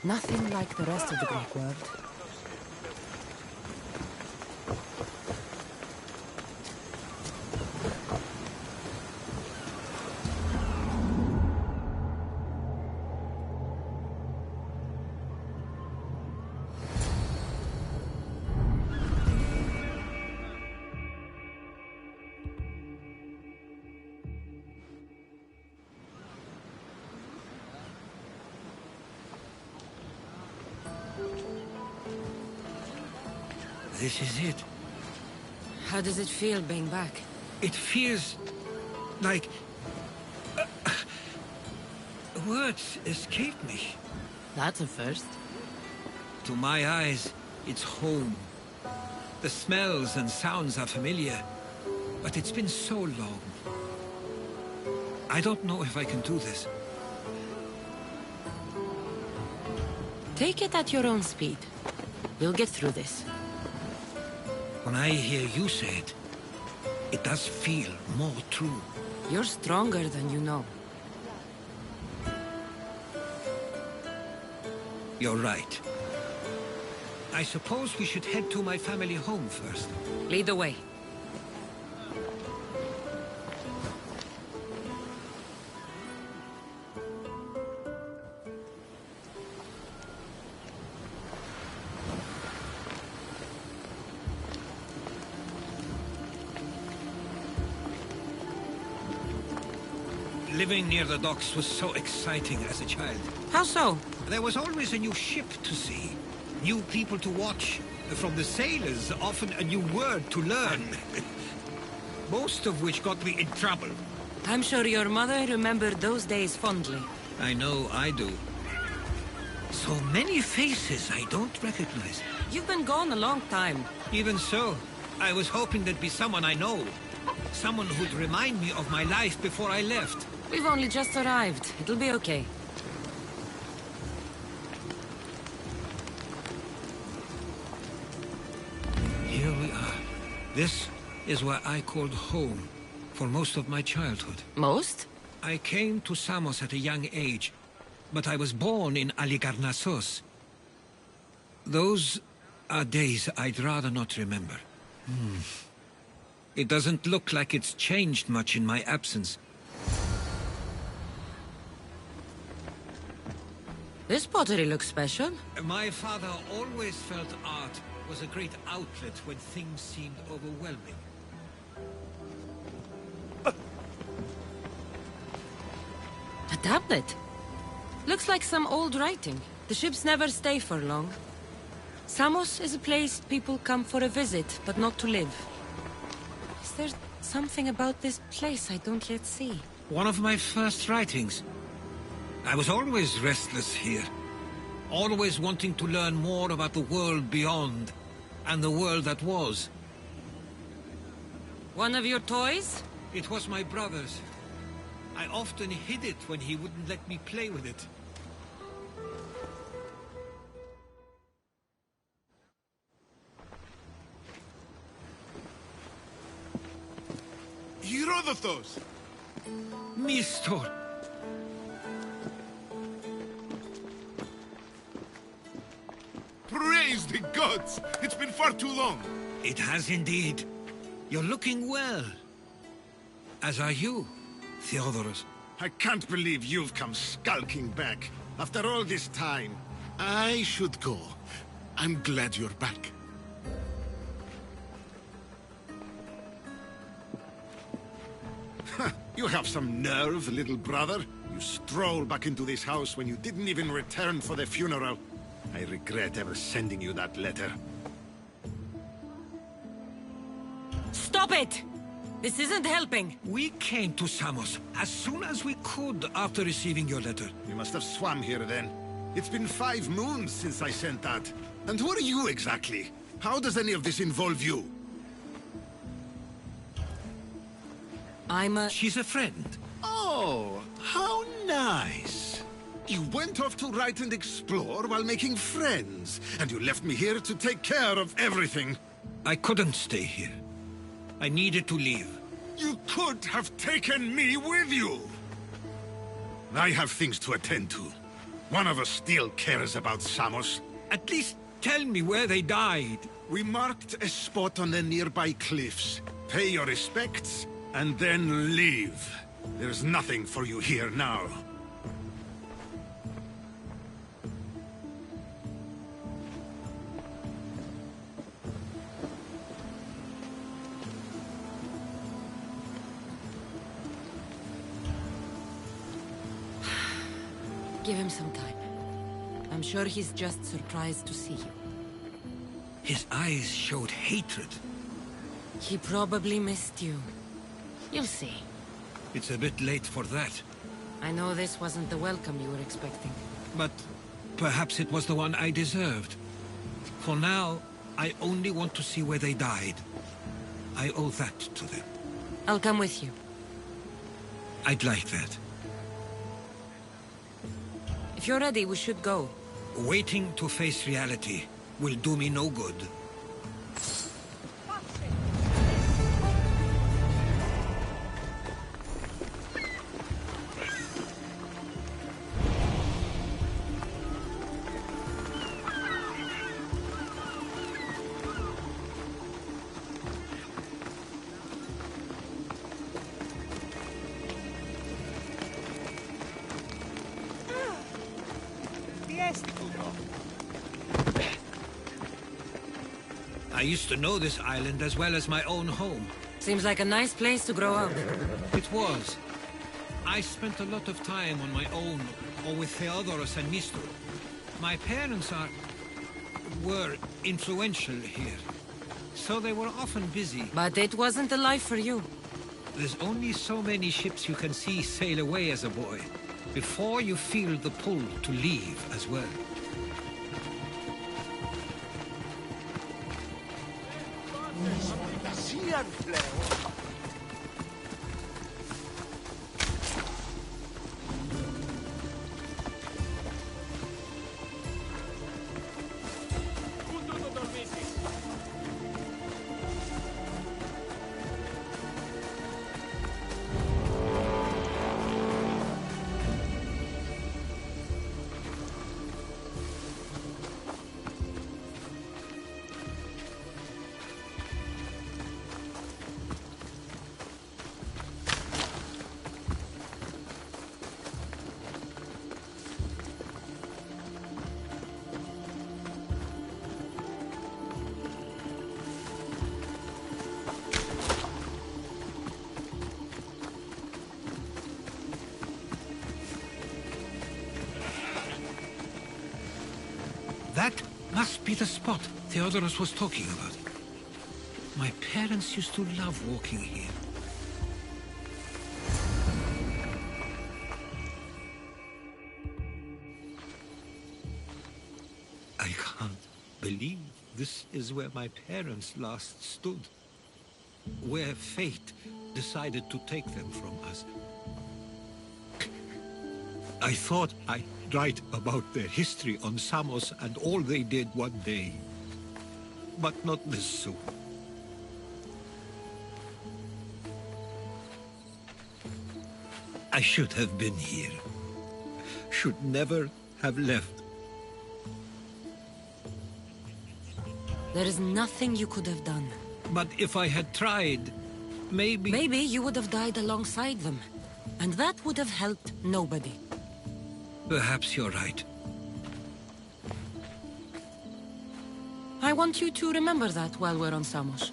Nothing like the rest of the Greek world. This is it. How does it feel being back? It feels like... words escape me. That's a first. To my eyes, it's home. The smells and sounds are familiar, but it's been so long. I don't know if I can do this. Take it at your own speed. We'll get through this. When I hear you say it, it does feel more true. You're stronger than you know. You're right. I suppose we should head to my family home first. Lead the way. Living near the docks was so exciting as a child. How so? There was always a new ship to see, new people to watch, from the sailors, often a new word to learn. Most of which got me in trouble. I'm sure your mother remembered those days fondly. I know I do. So many faces I don't recognize. You've been gone a long time. Even so, I was hoping there'd be someone I know. Someone who'd remind me of my life before I left. We've only just arrived. It'll be okay. Here we are. This is where I called home for most of my childhood. Most? I came to Samos at a young age, but I was born in Aligarnassos. Those are days I'd rather not remember. It doesn't look like it's changed much in my absence. This pottery looks special. My father always felt art was a great outlet when things seemed overwhelming. A tablet. Looks like some old writing. The ships never stay for long. Samos is a place people come for a visit, but not to live. Is there something about this place I don't yet see? One of my first writings. I was always restless here. Always wanting to learn more about the world beyond, and the world that was. One of your toys? It was my brother's. I often hid it when he wouldn't let me play with it. Herodotos! Mistor! Praise the gods! It's been far too long. It has indeed. You're looking well. As are you, Theodoros. I can't believe you've come skulking back. After all this time, I should go. I'm glad you're back. You have some nerve, little brother. You stroll back into this house when you didn't even return for the funeral. I regret ever sending you that letter. Stop it! This isn't helping. We came to Samos as soon as we could after receiving your letter. You must have swam here then. It's been 5 moons since I sent that. And who are you exactly? How does any of this involve you? She's a friend. Oh, how nice. You went off to write and explore while making friends, and you left me here to take care of everything. I couldn't stay here. I needed to leave. You could have taken me with you. I have things to attend to. One of us still cares about Samos. At least tell me where they died. We marked a spot on the nearby cliffs. Pay your respects, and then leave. There's nothing for you here now. Give him some time. I'm sure he's just surprised to see you. His eyes showed hatred. He probably missed you. You'll see. It's a bit late for that. I know this wasn't the welcome you were expecting. But perhaps it was the one I deserved. For now, I only want to see where they died. I owe that to them. I'll come with you. I'd like that. If you're ready, we should go. Waiting to face reality will do me no good. I used to know this island as well as my own home. Seems like a nice place to grow up. It was. I spent a lot of time on my own, or with Theodoros and Mistro. My parents were influential here, so they were often busy. But it wasn't a life for you. There's only so many ships you can see sail away as a boy, before you feel the pull to leave as well. That must be the spot Theodoros was talking about. My parents used to love walking here. I can't believe this is where my parents last stood. Where fate decided to take them from us. I thought I'd write about their history on Samos and all they did one day. But not this soon. I should have been here. Should never have left. There is nothing you could have done. But if I had tried, maybe... Maybe you would have died alongside them. And that would have helped nobody. Perhaps you're right. I want you to remember that while we're on Samos.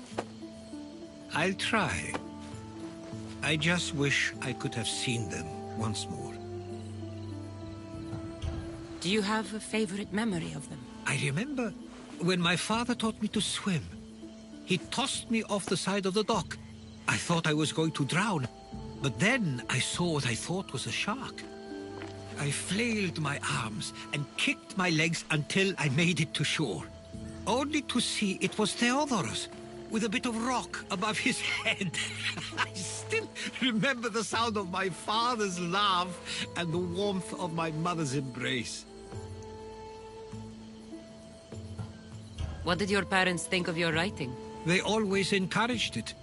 I'll try. I just wish I could have seen them once more. Do you have a favorite memory of them? I remember when my father taught me to swim. He tossed me off the side of the dock. I thought I was going to drown, but then I saw what I thought was a shark. I flailed my arms and kicked my legs until I made it to shore, only to see it was Theodoros, with a bit of rock above his head. I still remember the sound of my father's laugh and the warmth of my mother's embrace. What did your parents think of your writing? They always encouraged it.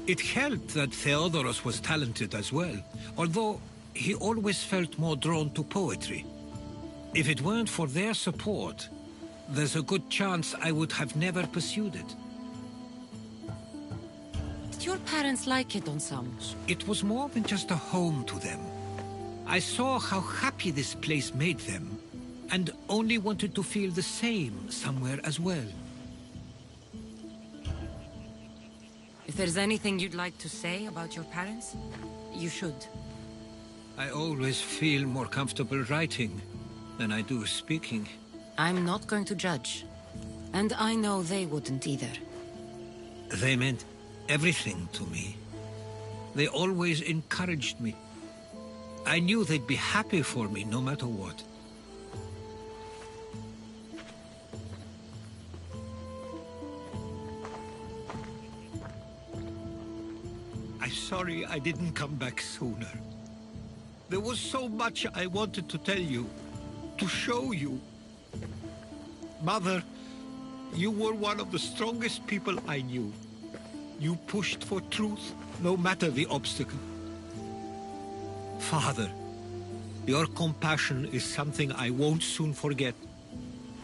It helped that Theodoros was talented as well, although he always felt more drawn to poetry. If it weren't for their support, there's a good chance I would have never pursued it. Did your parents like it on Samos? It was more than just a home to them. I saw how happy this place made them, and only wanted to feel the same somewhere as well. If there's anything you'd like to say about your parents, you should. I always feel more comfortable writing than I do speaking. I'm not going to judge. And I know they wouldn't either. They meant everything to me. They always encouraged me. I knew they'd be happy for me no matter what. I'm sorry I didn't come back sooner. There was so much I wanted to tell you, to show you. Mother, you were one of the strongest people I knew. You pushed for truth, no matter the obstacle. Father, your compassion is something I won't soon forget.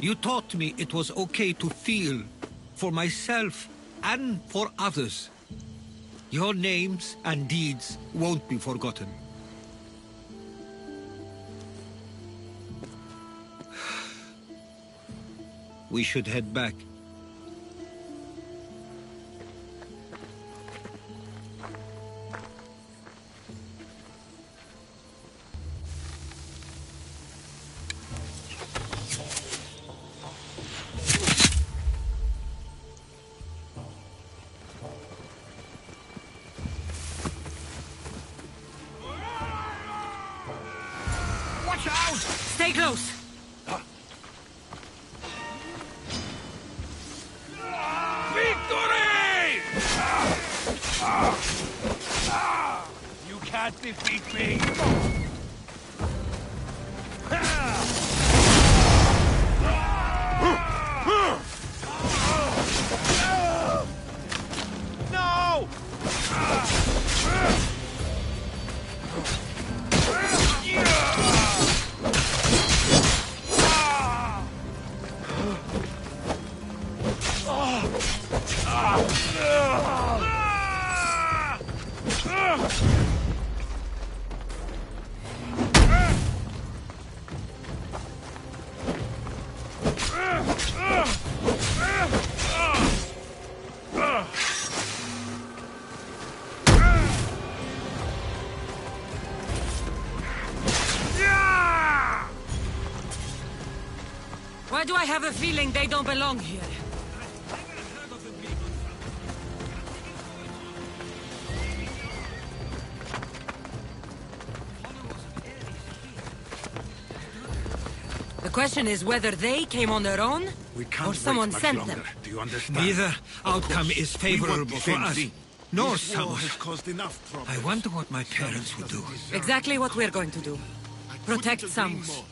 You taught me it was okay to feel, for myself and for others. Your names and deeds won't be forgotten. We should head back. Watch out! Stay close! Victory! You can't defeat me! No! Why do I have a feeling they don't belong here? The question is whether they came on their own, We can't or someone wait much sent longer. them. Do you understand? Neither outcome is favorable for us, nor This war Samos. has caused enough problems. I wonder what my parents would do. Exactly what we're going to do. Protect Couldn't agree Samos. more.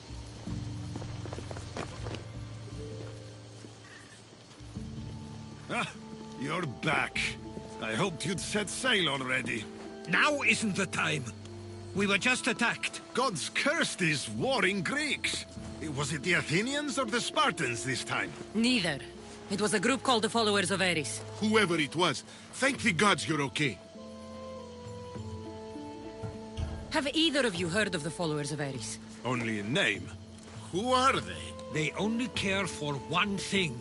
Ah, you're back. I hoped you'd set sail already. Now isn't the time. We were just attacked. God's cursed these warring Greeks. Was it the Athenians or the Spartans this time? Neither. It was a group called the Followers of Ares. Whoever it was, thank the gods you're okay. Have either of you heard of the Followers of Ares? Only in name. Who are they? They only care for one thing.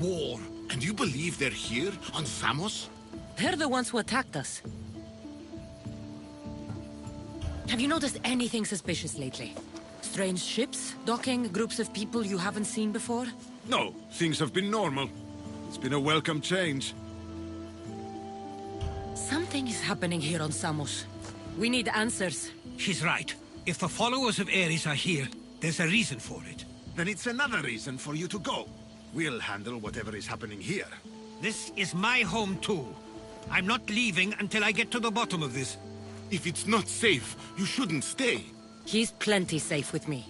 War. And you believe they're here, on Samos? They're the ones who attacked us. Have you noticed anything suspicious lately? Strange ships, docking, groups of people you haven't seen before? No, things have been normal. It's been a welcome change. Something is happening here on Samos. We need answers. She's right. If the followers of Ares are here, there's a reason for it. Then it's another reason for you to go. We'll handle whatever is happening here. This is my home too. I'm not leaving until I get to the bottom of this. If it's not safe, you shouldn't stay. He's plenty safe with me.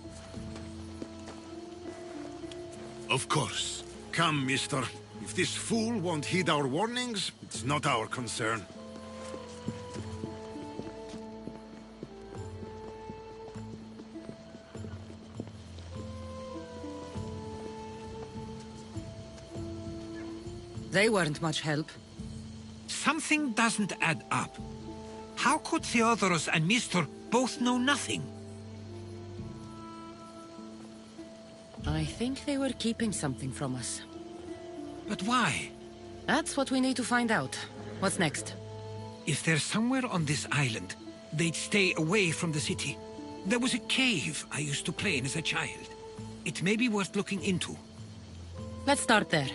Of course. Come, mister. If this fool won't heed our warnings, it's not our concern. They weren't much help. Something doesn't add up. How could Theodorus and Mistor both know nothing? I think they were keeping something from us. But why? That's what we need to find out. What's next? If they're somewhere on this island, they'd stay away from the city. There was a cave I used to play in as a child. It may be worth looking into. Let's start there.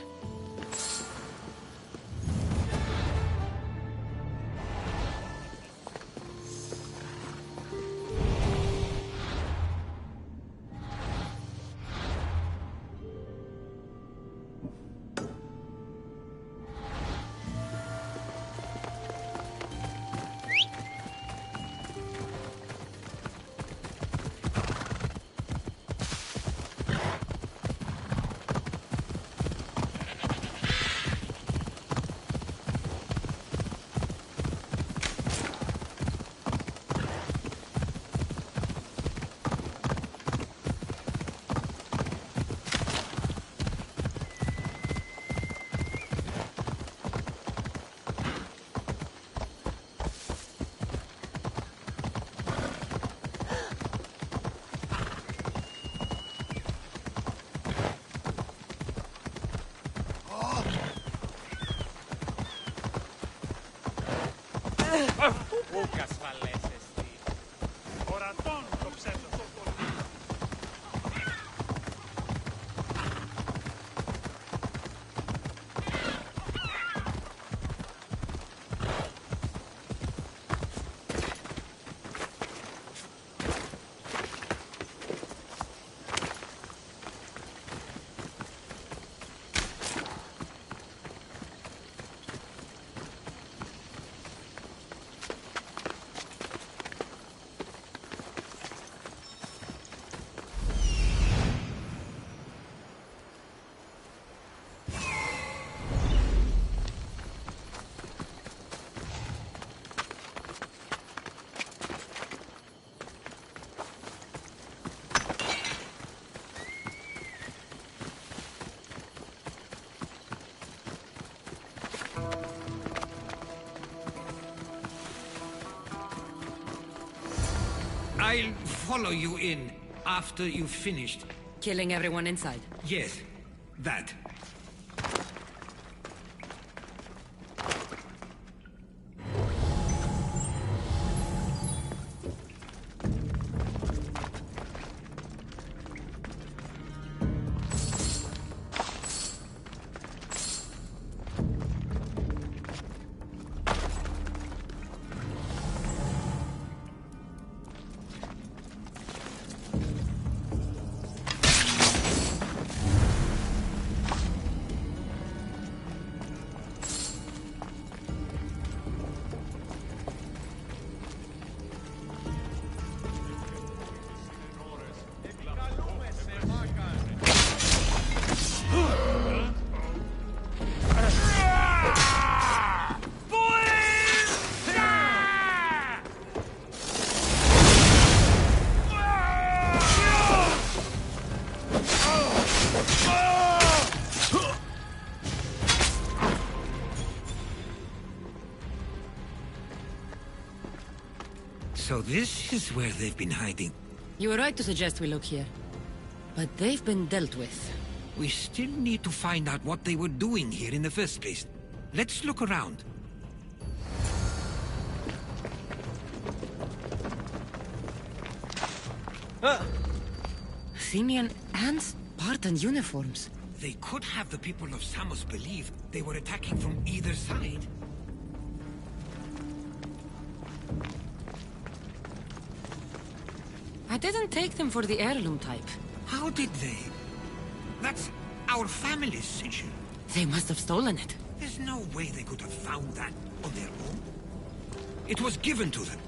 I'll follow you in after you've finished. Killing everyone inside. Yes, that. So this is where they've been hiding. You were right to suggest we look here. But they've been dealt with. We still need to find out what they were doing here in the first place. Let's look around. Athenian and Spartan uniforms. They could have the people of Samos believe they were attacking from either side. I didn't take them for the heirloom type. How did they? That's our family's sigil. They must have stolen it. There's no way they could have found that on their own. It was given to them.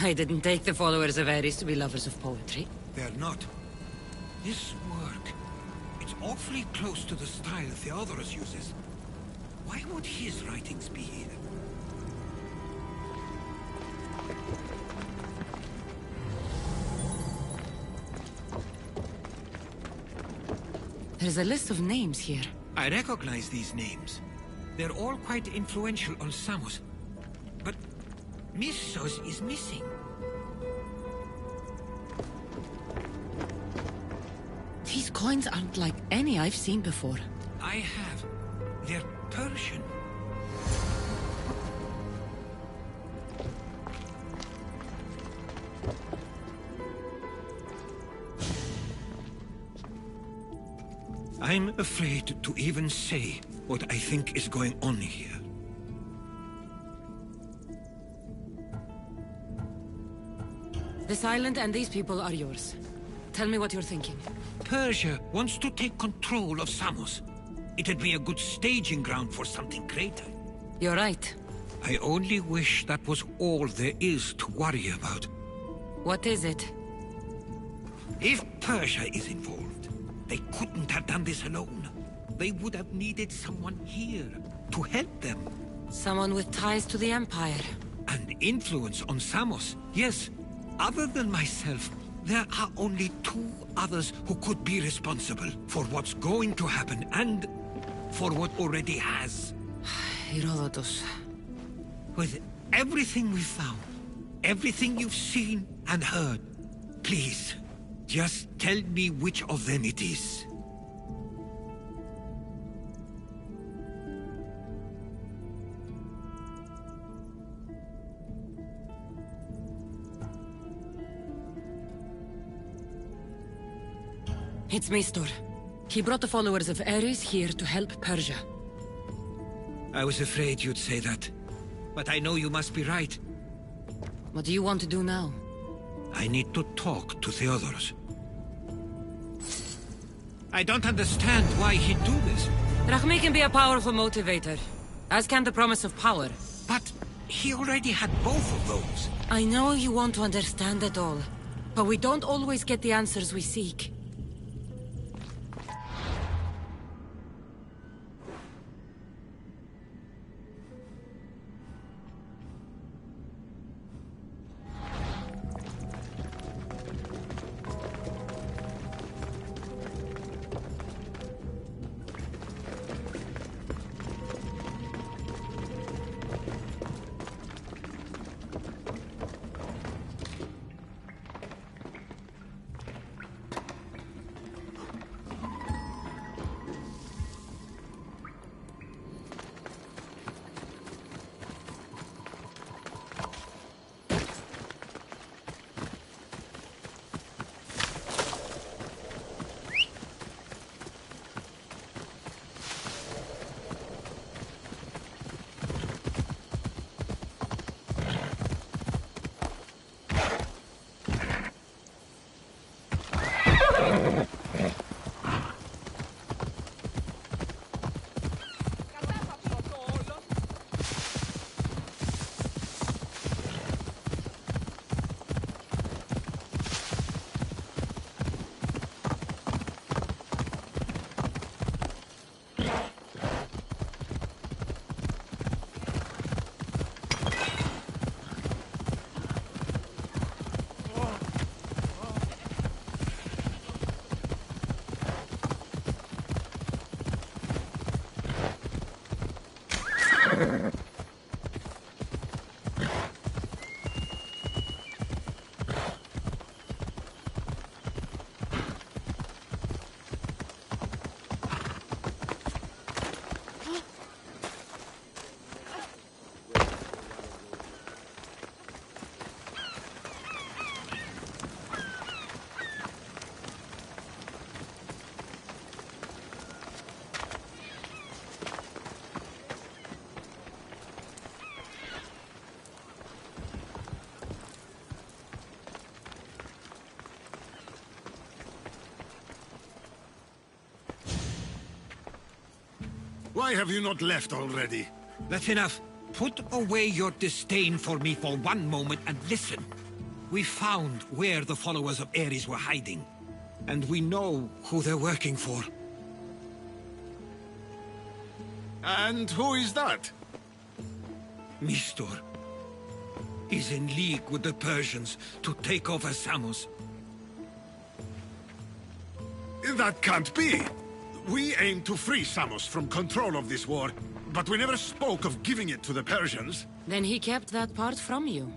I didn't take the followers of Ares to be lovers of poetry. They're not. This work, it's awfully close to the style Theodorus uses. Why would his writings be here? is a list of names here. I recognize these names. They're all quite influential on Samos. But Missos is missing. These coins aren't like any I've seen before. I have. They're Persian. I'm afraid to even say what I think is going on here. This island and these people are yours. Tell me what you're thinking. Persia wants to take control of Samos. It'd be a good staging ground for something greater. You're right. I only wish that was all there is to worry about. What is it? If Persia is involved, they couldn't have done this alone. They would have needed someone here to help them. Someone with ties to the Empire. And influence on Samos, yes. Other than myself, there are only two others who could be responsible for what's going to happen and for what already has. Herodotus. With everything we've found, everything you've seen and heard, please, just tell me which of them it is. It's Mistor. He brought the followers of Ares here to help Persia. I was afraid you'd say that. But I know you must be right. What do you want to do now? I need to talk to Theodoros. I don't understand why he'd do this. Rahmi can be a powerful motivator, as can the promise of power. But he already had both of those. I know you want to understand it all, but we don't always get the answers we seek. Why have you not left already? That's enough. Put away your disdain for me for one moment and listen. We found where the followers of Ares were hiding. And we know who they're working for. And who is that? Mistor. He's in league with the Persians to take over Samos. That can't be. We aim to free Samos from control of this war, but we never spoke of giving it to the Persians. Then he kept that part from you.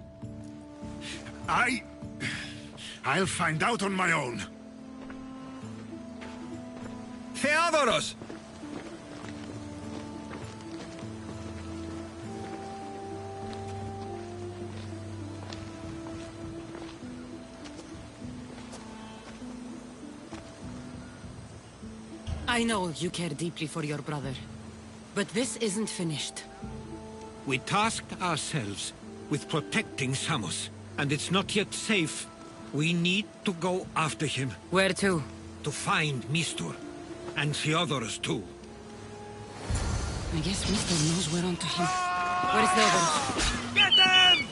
I'll find out on my own. Theodoros! I know you care deeply for your brother, but this isn't finished. We tasked ourselves with protecting Samos, and it's not yet safe. We need to go after him. Where to? To find Mistur. And Theodoros too. I guess Mister knows we're onto him. Where's Theodoros? Get them!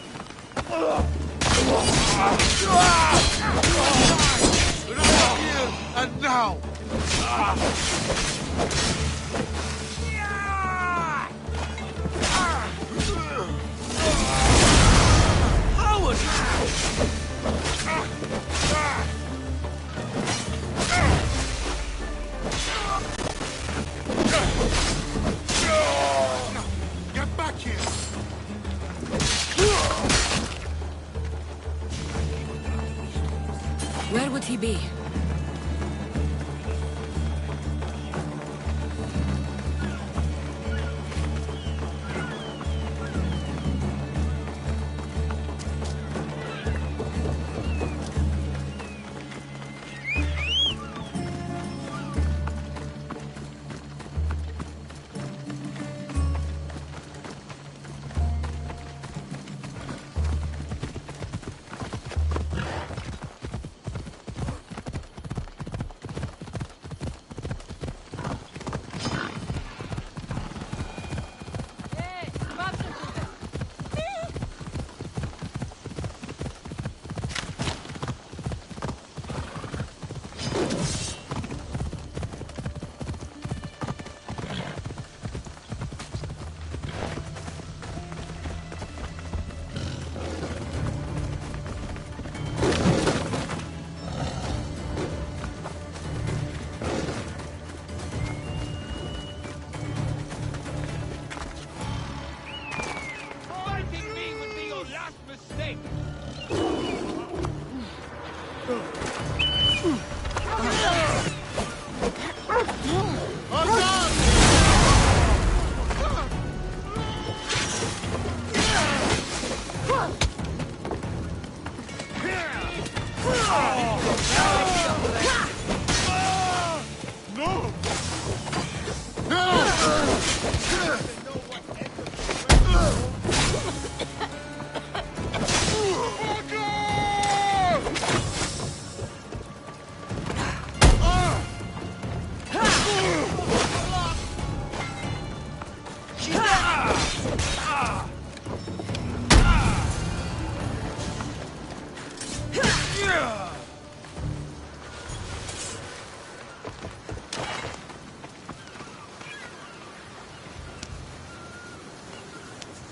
Here and now! Get back here! Where would he be?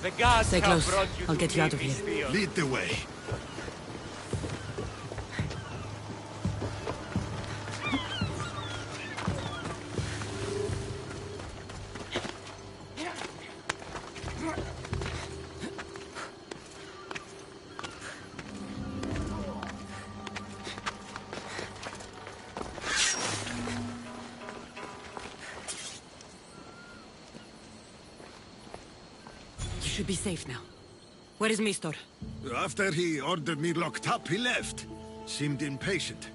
The gods Stay have close. brought you I'll to get you out of meet here. this field. Lead the way. You should be safe now. Where is Mistor? After he ordered me locked up, he left. Seemed impatient.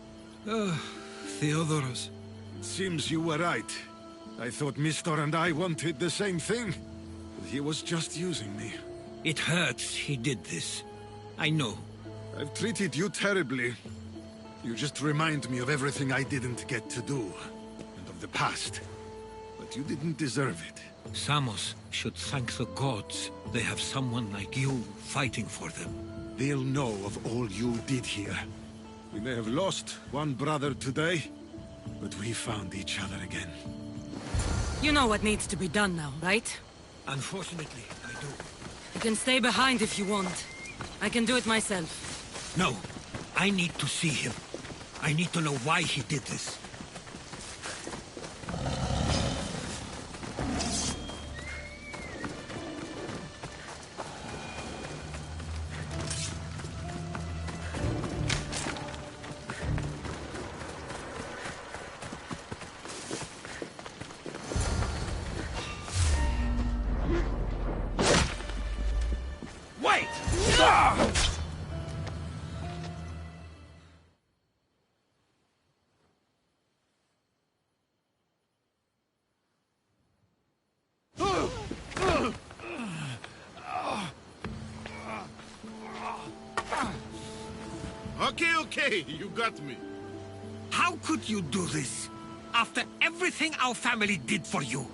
Theodoros. Seems you were right. I thought Mistor and I wanted the same thing. But he was just using me. It hurts he did this. I know. I've treated you terribly. You just remind me of everything I didn't get to do. And of the past. But you didn't deserve it. Samos should thank the gods. They have someone like you fighting for them. They'll know of all you did here. We may have lost one brother today, but we found each other again. You know what needs to be done now, right? Unfortunately, I do. You can stay behind if you want. I can do it myself. No, I need to see him. I need to know why he did this. Okay, you got me. How could you do this? After everything our family did for you.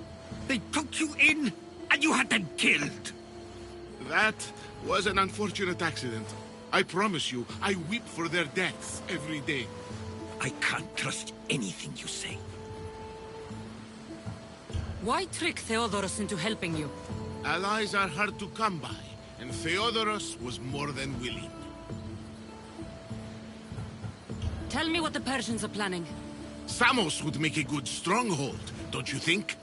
They took you in, and you had them killed. That was an unfortunate accident. I promise you, I weep for their deaths every day. I can't trust anything you say. Why trick Theodorus into helping you? Allies are hard to come by, and Theodorus was more than willing. Tell me what the Persians are planning. Samos would make a good stronghold, don't you think?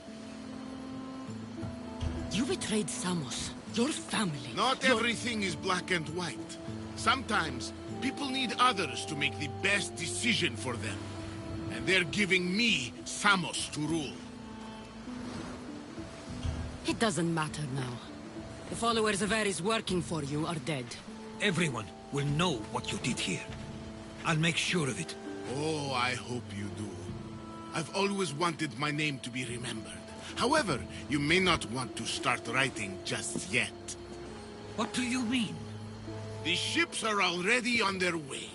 You betrayed Samos, your family. Not everything is black and white. Sometimes, people need others to make the best decision for them. And they're giving me Samos to rule. It doesn't matter now. The followers of Ares working for you are dead. Everyone will know what you did here. I'll make sure of it. Oh, I hope you do. I've always wanted my name to be remembered. However, you may not want to start writing just yet. What do you mean? The ships are already on their way.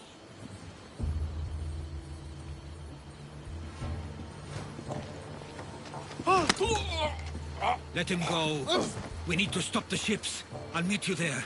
Let him go. We need to stop the ships. I'll meet you there.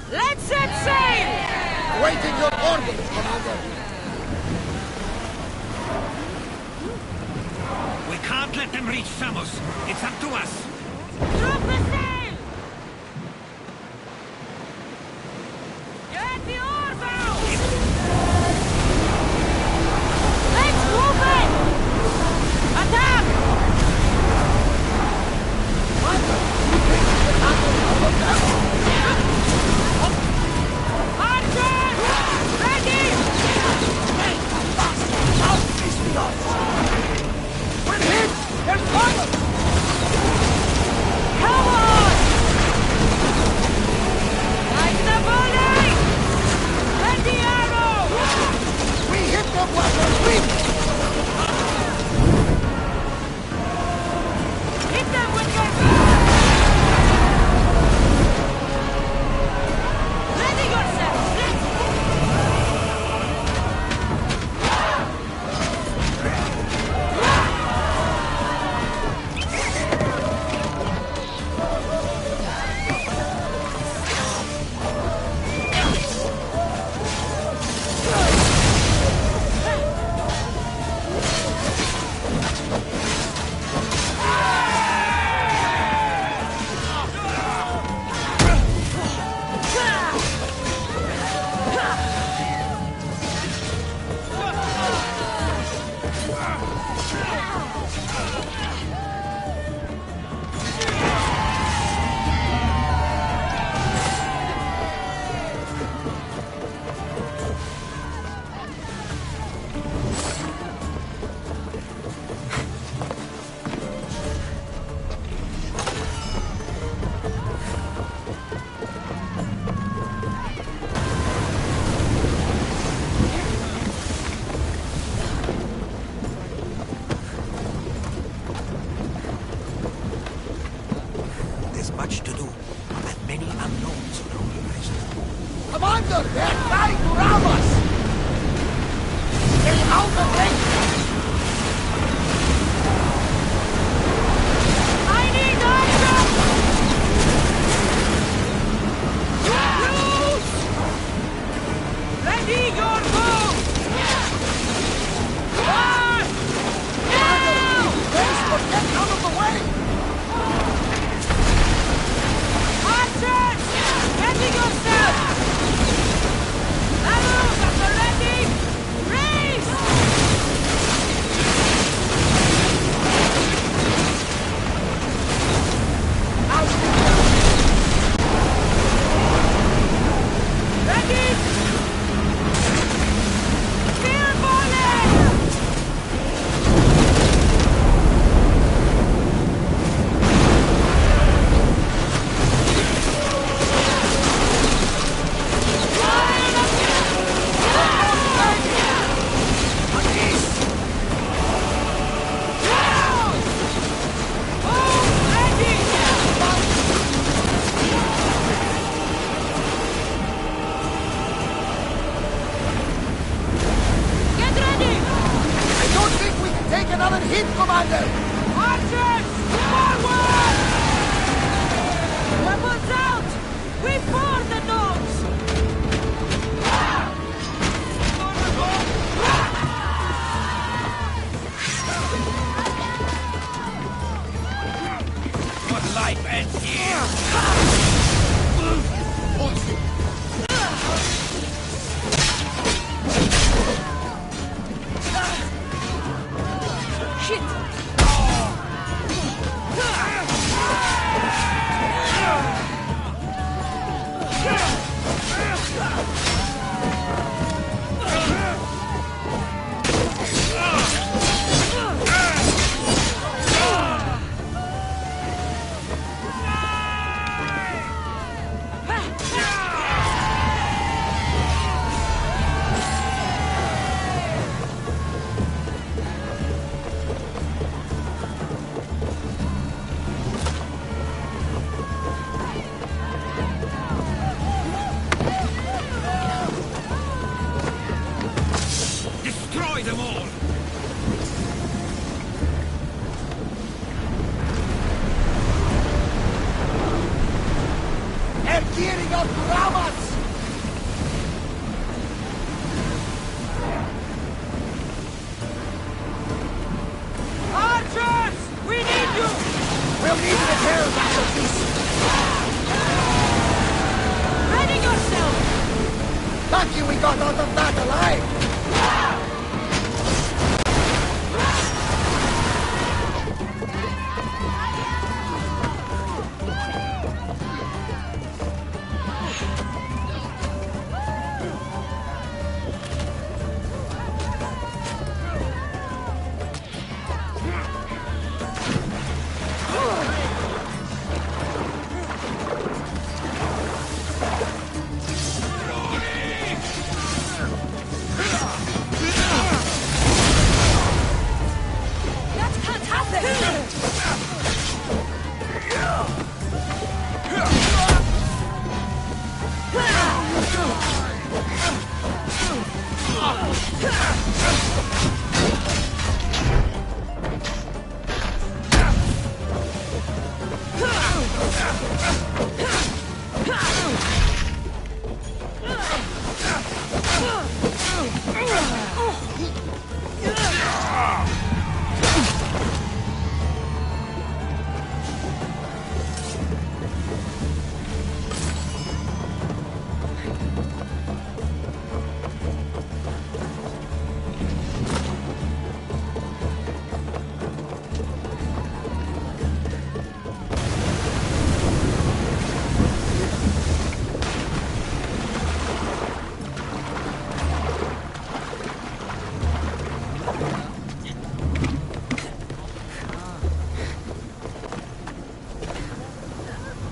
Let's set sail! Awaiting your orders, Commander. We can't let them reach Samos. It's up to us. Drop the sail! Get the oars out! Let's move it! Attack! Archers! Ready! We're hit! There's fire! Come on! Like the volley! Let the arrow! We hit them while they're weak! Hit them with your bow! Ready yourself! There's much to do, and many unknowns on our horizon. Commander, they're trying to ram us! Stay out of range! I need archers! Loose! Ready your bow! Fire! Now! Please, get out of the way! Archers! Ready yourself! Arrows at the ready! Raise! gearing up to ram us! Archers! We need you! We'll need repairs after this! Ready yourself! Lucky we got out of that alive!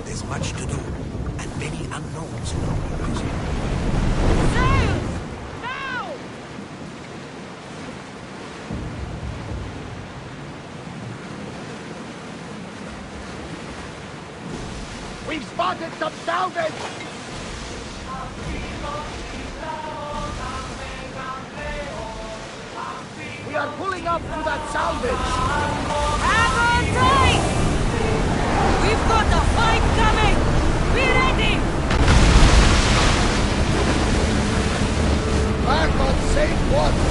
There's much to do, and many unknowns in our horizon. Sails! Now! We've spotted some salvage! We are pulling up to that salvage! Hang on tight! We've got a fight coming! Be ready! Back on safe water!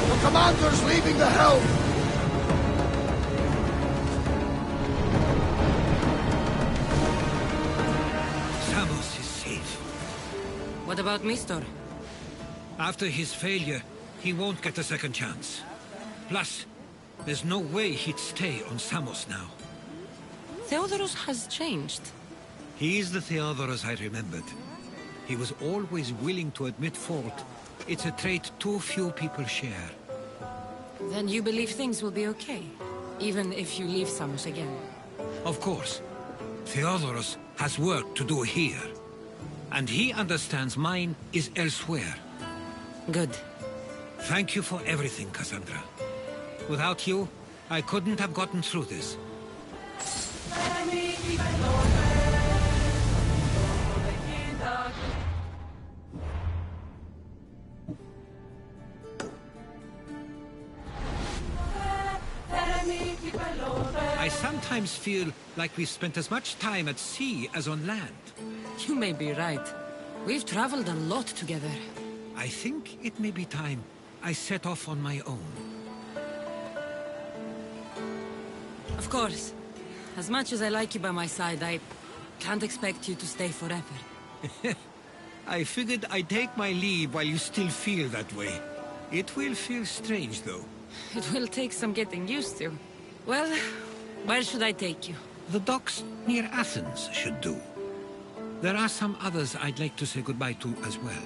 The commander's leaving the helm! Samos is safe. What about Mistor? After his failure, he won't get a second chance. Plus, there's no way he'd stay on Samos now. Theodorus has changed. He is the Theodorus I remembered. He was always willing to admit fault. It's a trait too few people share. Then you believe things will be okay, even if you leave Samos again. Of course. Theodorus has work to do here. And he understands mine is elsewhere. Good. Thank you for everything, Cassandra. Without you, I couldn't have gotten through this. I sometimes feel like we've spent as much time at sea as on land. You may be right. We've traveled a lot together. I think it may be time I set off on my own. Of course. As much as I like you by my side, I can't expect you to stay forever. I figured I'd take my leave while you still feel that way. It will feel strange, though. It will take some getting used to. Well, where should I take you? The docks near Athens should do. There are some others I'd like to say goodbye to as well.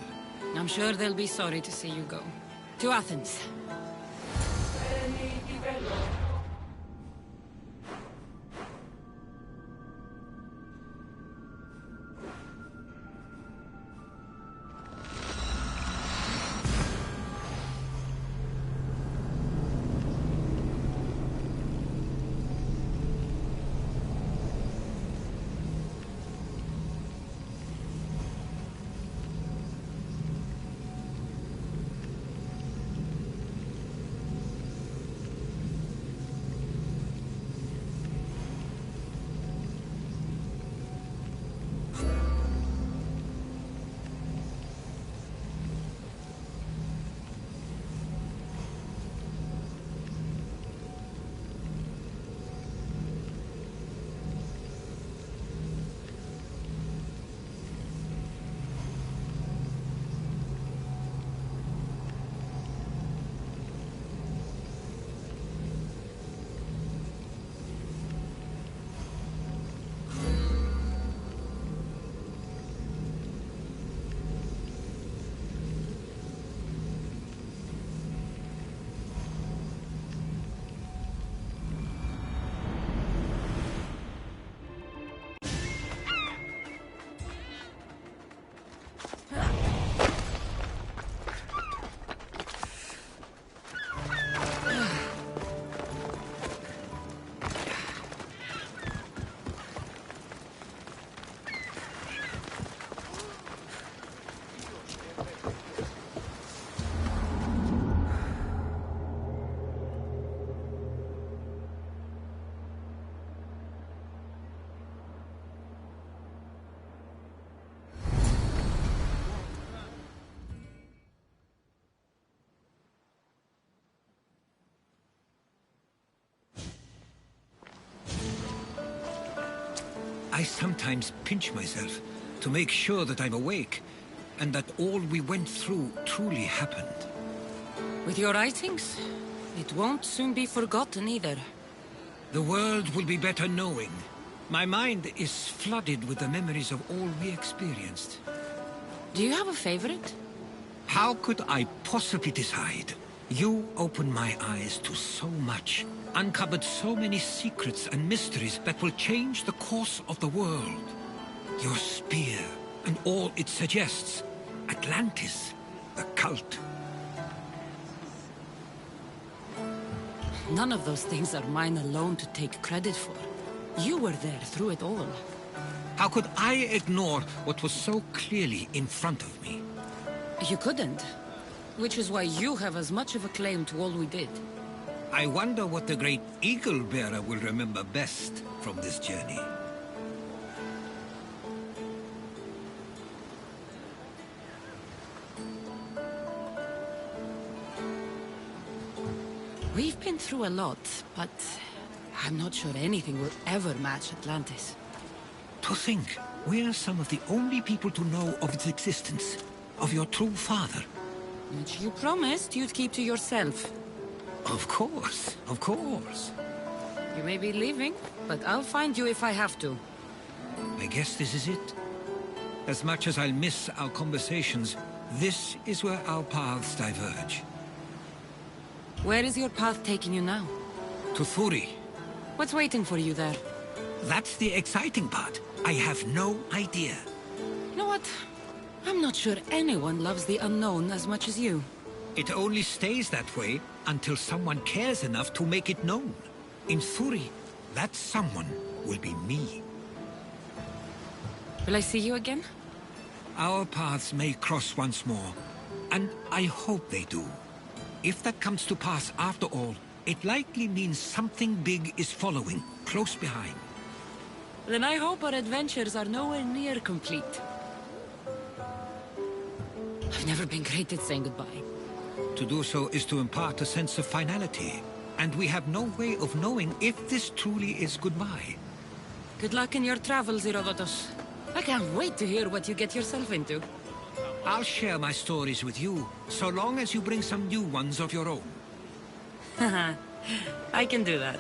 I'm sure they'll be sorry to see you go. To Athens. I sometimes pinch myself to make sure that I'm awake, and that all we went through truly happened. With your writings, it won't soon be forgotten either. The world will be better knowing. My mind is flooded with the memories of all we experienced. Do you have a favorite? How could I possibly decide? You opened my eyes to so much, uncovered so many secrets and mysteries that will change the course of the world. Your spear, and all it suggests. Atlantis, the cult. None of those things are mine alone to take credit for. You were there through it all. How could I ignore what was so clearly in front of me? You couldn't. Which is why you have as much of a claim to all we did. I wonder what the great Eagle Bearer will remember best from this journey. We've been through a lot, but I'm not sure anything will ever match Atlantis. To think, we're some of the only people to know of its existence, of your true father. Which you promised you'd keep to yourself. Of course, of course. You may be leaving, but I'll find you if I have to. I guess this is it. As much as I'll miss our conversations, this is where our paths diverge. Where is your path taking you now? To Thuri. What's waiting for you there? That's the exciting part. I have no idea. You know what? I'm not sure anyone loves the unknown as much as you. It only stays that way until someone cares enough to make it known. In Thuri, that someone will be me. Will I see you again? Our paths may cross once more, and I hope they do. If that comes to pass after all, it likely means something big is following, close behind. Then I hope our adventures are nowhere near complete. I've never been great at saying goodbye. To do so is to impart a sense of finality, and we have no way of knowing if this truly is goodbye. Good luck in your travels, Herodotus. I can't wait to hear what you get yourself into. I'll share my stories with you, so long as you bring some new ones of your own. Haha, I can do that.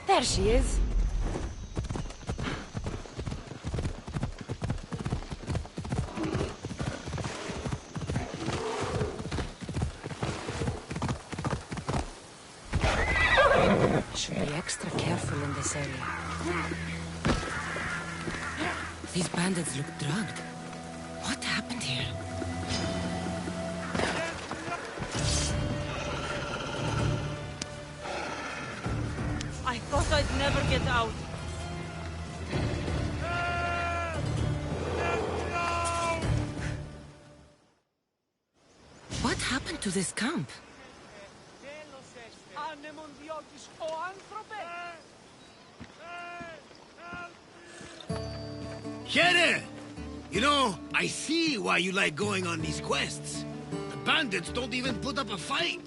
There she is. in this area. These bandits look drugged. What happened here? I thought I'd never get out. What happened to this camp? Sheriff! You know, I see why you like going on these quests. The bandits don't even put up a fight.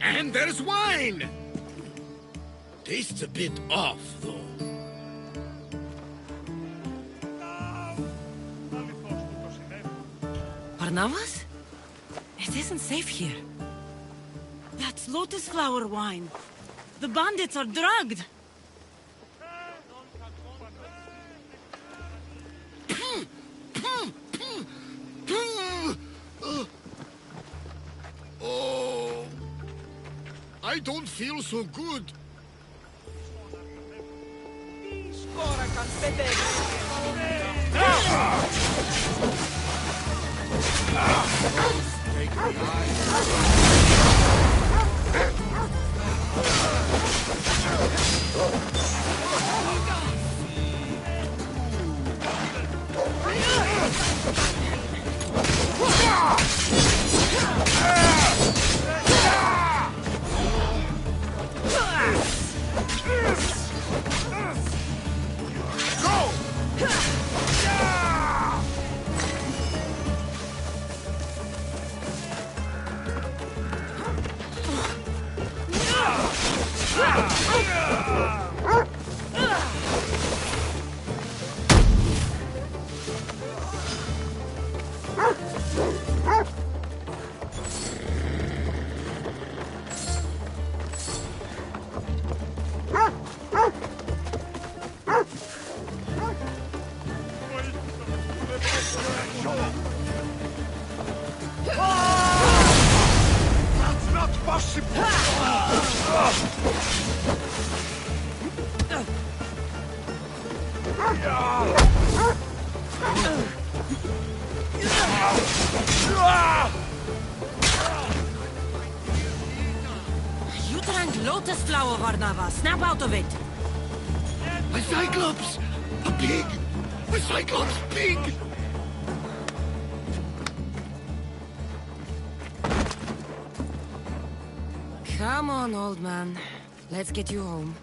And there's wine! Tastes a bit off, though. Barnabas? It isn't safe here. That's lotus flower wine. The bandits are drugged. Oh, I don't feel so good. That's not possible! You drank lotus flower, Barnabas. Snap out of it. A cyclops! A pig! A cyclops pig! Come on, old man. Let's get you home.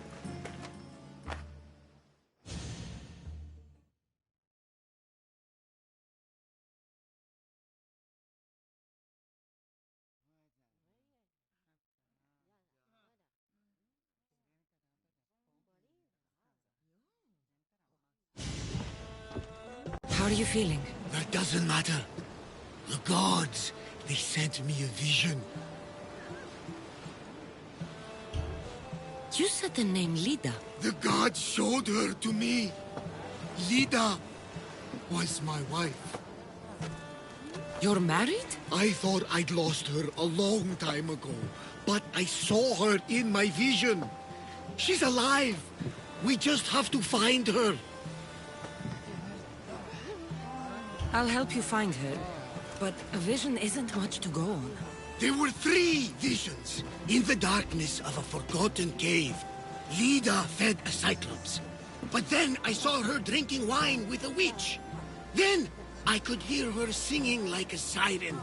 How are you feeling? That doesn't matter. The gods, they sent me a vision. You said the name Lida. The gods showed her to me. Lida was my wife. You're married? I thought I'd lost her a long time ago, but I saw her in my vision. She's alive. We just have to find her. I'll help you find her, but a vision isn't much to go on. There were 3 visions. In the darkness of a forgotten cave, Lida fed a cyclops. But then I saw her drinking wine with a witch. Then I could hear her singing like a siren.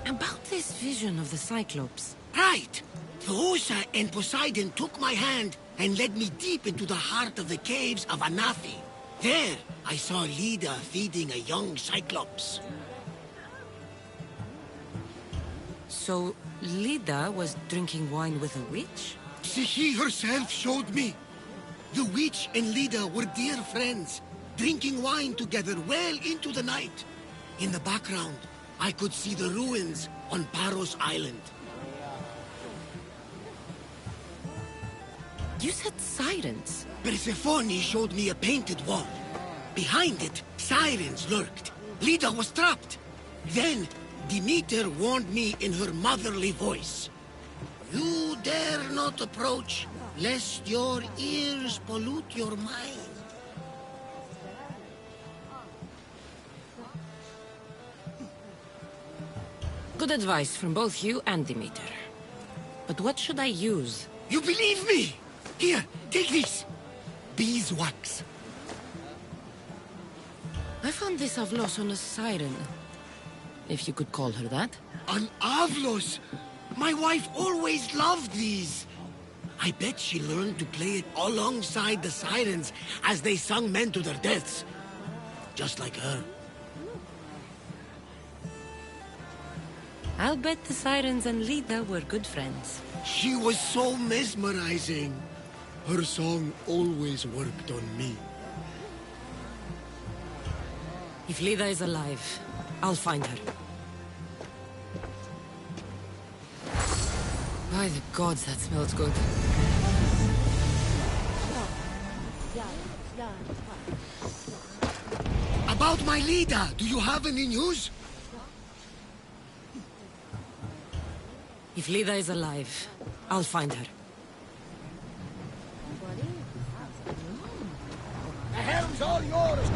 About this vision of the Cyclops. Right. Theosa and Poseidon took my hand and led me deep into the heart of the caves of Anafi. There, I saw Lida feeding a young cyclops. So, Lida was drinking wine with a witch? She herself showed me. The witch and Lida were dear friends, drinking wine together well into the night. In the background, I could see the ruins on Paros Island. You said sirens. Persephone showed me a painted wall. Behind it, sirens lurked. Lida was trapped. Then, Demeter warned me in her motherly voice. You dare not approach, lest your ears pollute your mind. Good advice from both you and Demeter. But what should I use? You believe me? Here, take this. Beeswax. I found this Avlos on a siren. If you could call her that. An Avlos! My wife always loved these. I bet she learned to play it alongside the sirens as they sung men to their deaths. Just like her. I'll bet the sirens and Lida were good friends. She was so mesmerizing. Her song always worked on me. If Lida is alive, I'll find her. By the gods, that smells good. About my Lida, do you have any news? If Lida is alive, I'll find her. The helm's all yours.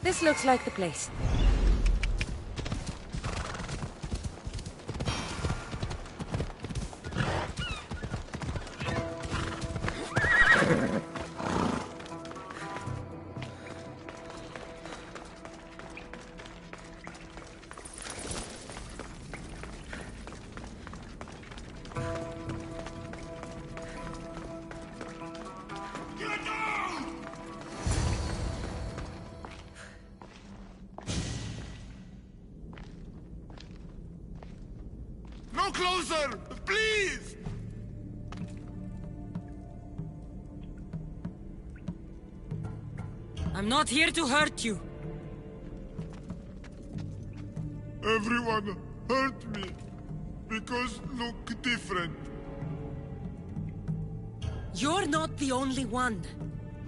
This looks like the place. No closer! Please! I'm not here to hurt you. Everyone hurt me because look different. You're not the only one.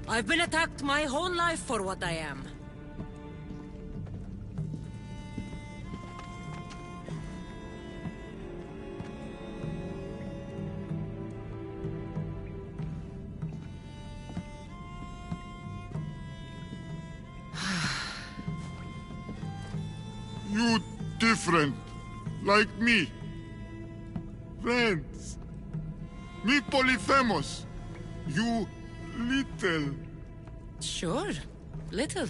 I've been attacked my whole life for what I am. You different, like me. Friends. Me Polyphemus. You little. Sure. Little.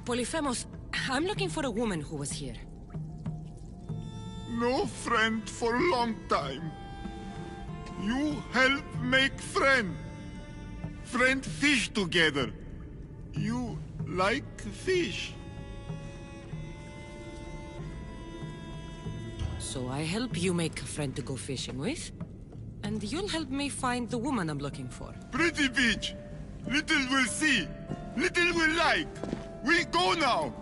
Polyphemus, I'm looking for a woman who was here. No friend for a long time. You help make friend. Friend fish together. You like fish. So I help you make a friend to go fishing with, and you'll help me find the woman I'm looking for. Pretty beach. Little will see. Little will like. We go now.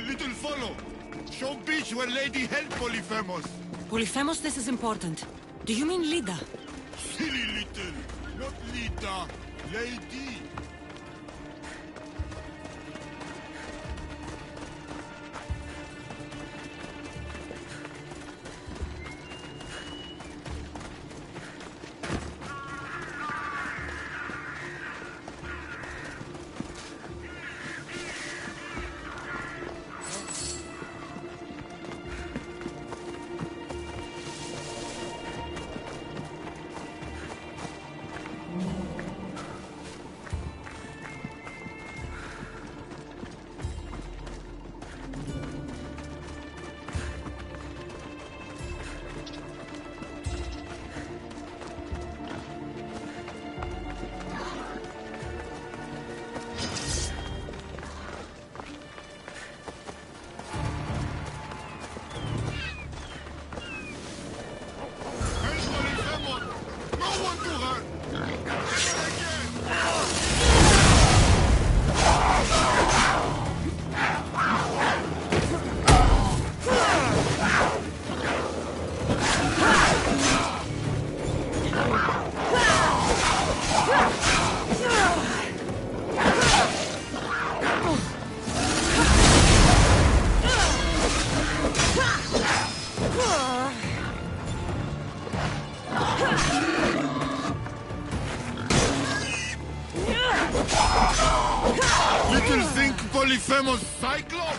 Little follow. Show beach where lady help Polyphemus. Polyphemus, this is important. Do you mean Lida? Silly little. Not Lita. Lady. Little think Polyphemus Cyclops?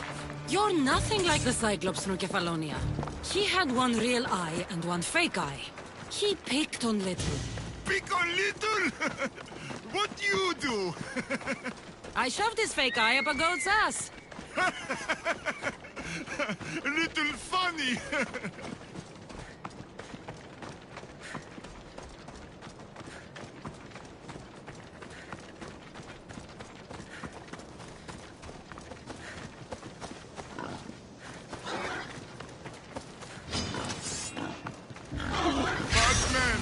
You're nothing like the Cyclops from Kefalonia. He had one real eye and one fake eye. He picked on Little. Pick on little? What you do? I shoved his fake eye up a goat's ass. Little funny. Batman!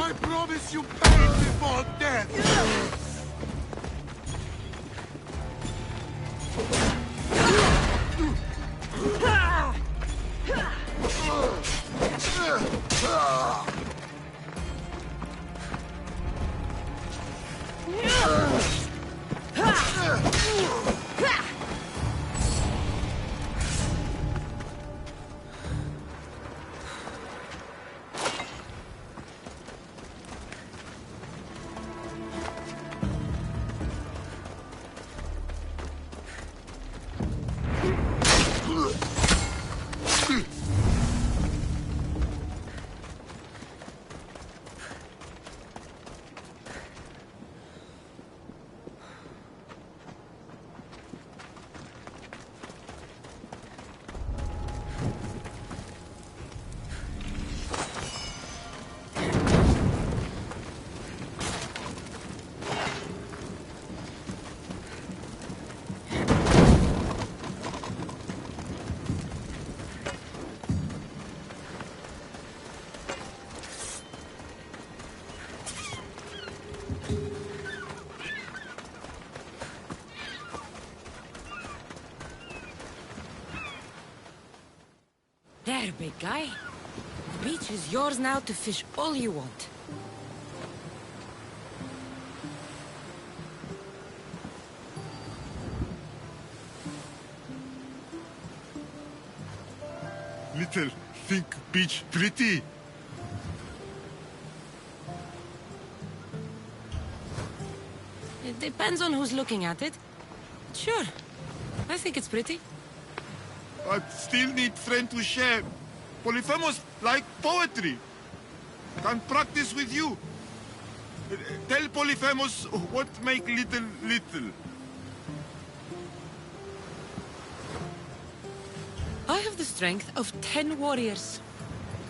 I promise you pain before death! There, big guy. The beach is yours now to fish all you want. Little, think beach pretty. It depends on who's looking at it. Sure, I think it's pretty. But still need friend to share. Polyphemus like poetry. Can practice with you. Tell Polyphemus what make little little. I have the strength of 10 warriors.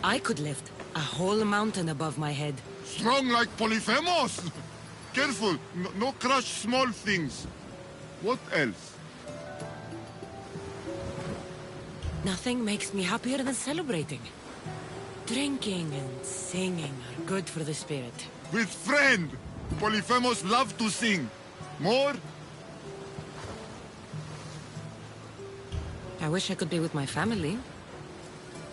I could lift a whole mountain above my head. Strong like Polyphemus. Careful, no crush small things. What else? Nothing makes me happier than celebrating. Drinking and singing are good for the spirit. With friend. Polyphemus love to sing. More? I wish I could be with my family.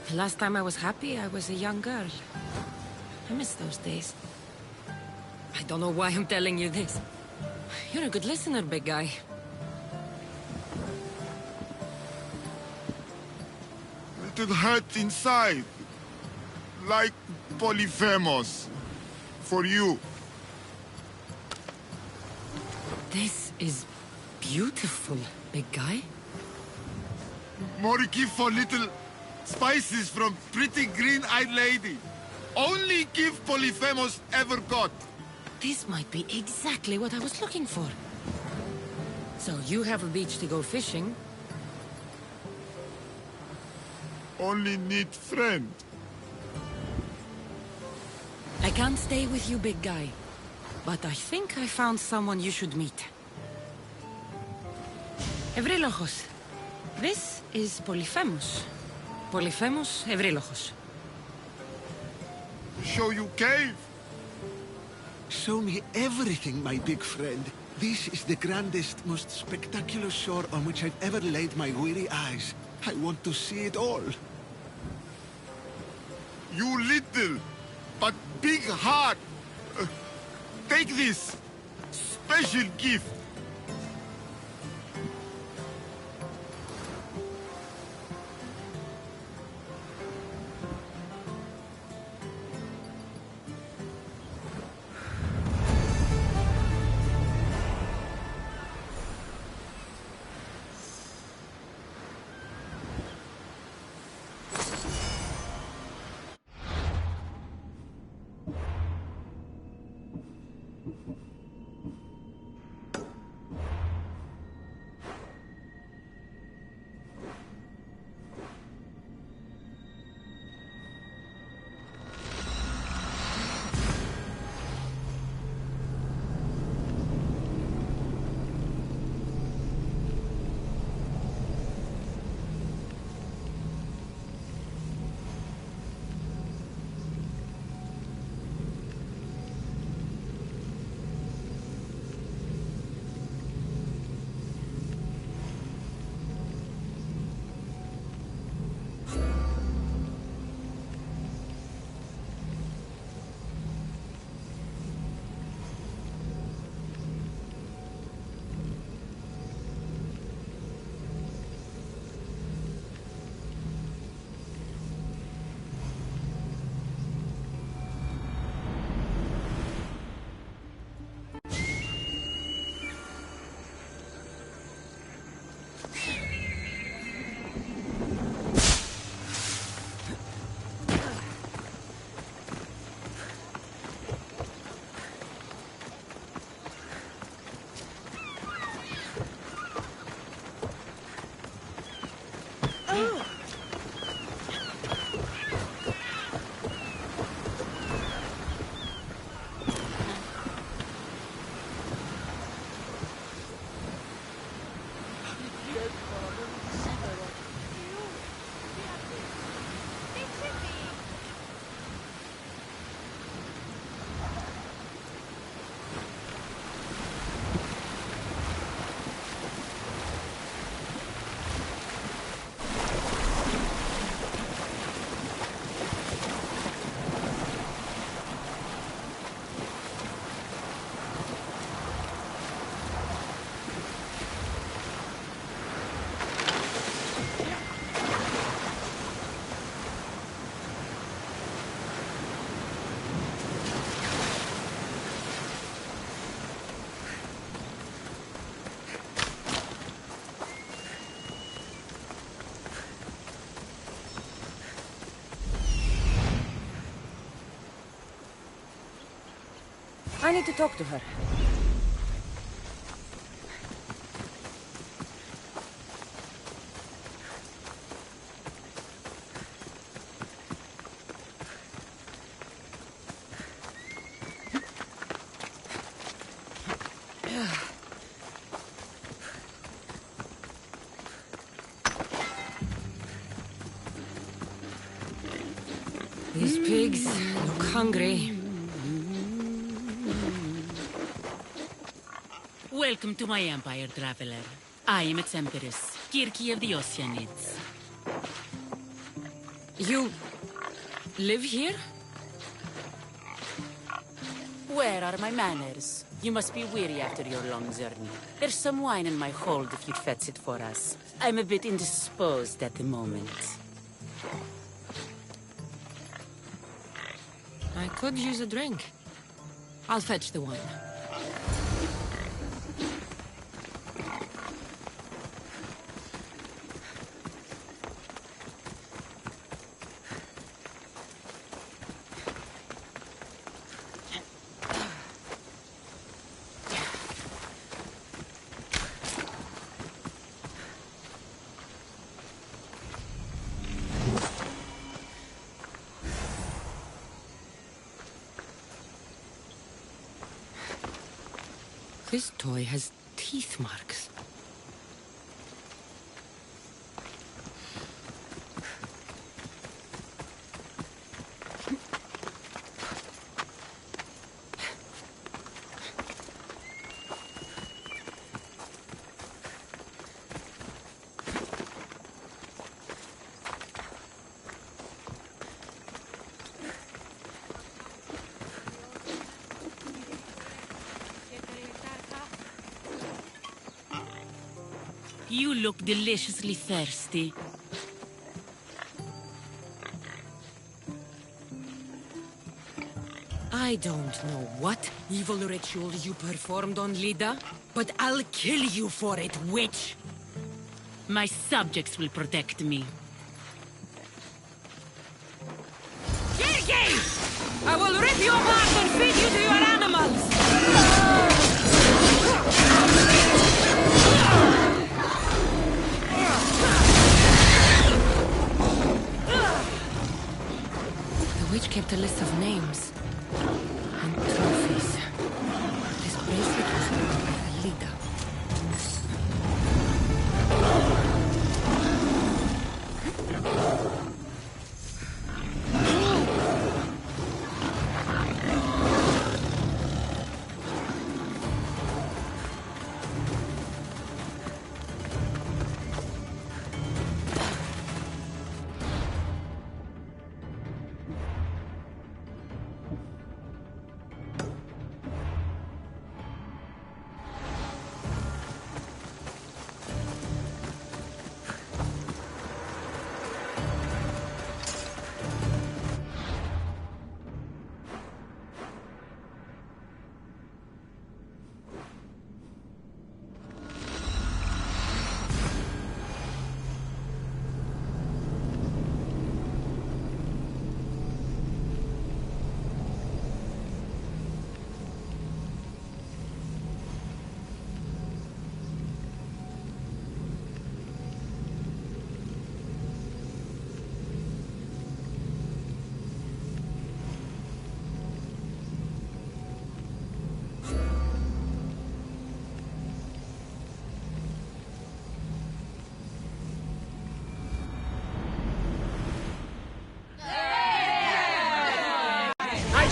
The last time I was happy, I was a young girl. I miss those days. I don't know why I'm telling you this. You're a good listener, big guy. Little hurt inside. Like Polyphemus. For you. This is beautiful, big guy. More give for little spices from pretty green-eyed lady. Only give Polyphemus ever got. This might be exactly what I was looking for. So you have a beach to go fishing. Only need friend. I can't stay with you, big guy. But I think I found someone you should meet. Ευρύλοχος. This is Polyphemus. Polyphemus Ευρύλοχος. Show you cave. Show me everything, my big friend. This is the grandest, most spectacular shore on which I've ever laid my weary eyes. I want to see it all. You little, but big heart. Take this. Special gift. need to talk to her. These pigs look hungry. Welcome to my empire, traveler. I am its empress, Kirki of the Oceanids. You... live here? Where are my manners? You must be weary after your long journey. There's some wine in my hold if you'd fetch it for us. I'm a bit indisposed at the moment. I could use a drink. I'll fetch the wine. This toy has teeth marks. You look deliciously thirsty. I don't know what evil ritual you performed on Lida, but I'll kill you for it, witch! My subjects will protect me. Kirki! I will rip you apart and feed you to your animals! The witch kept a list of names and trophies. This bracelet was worn by Alida.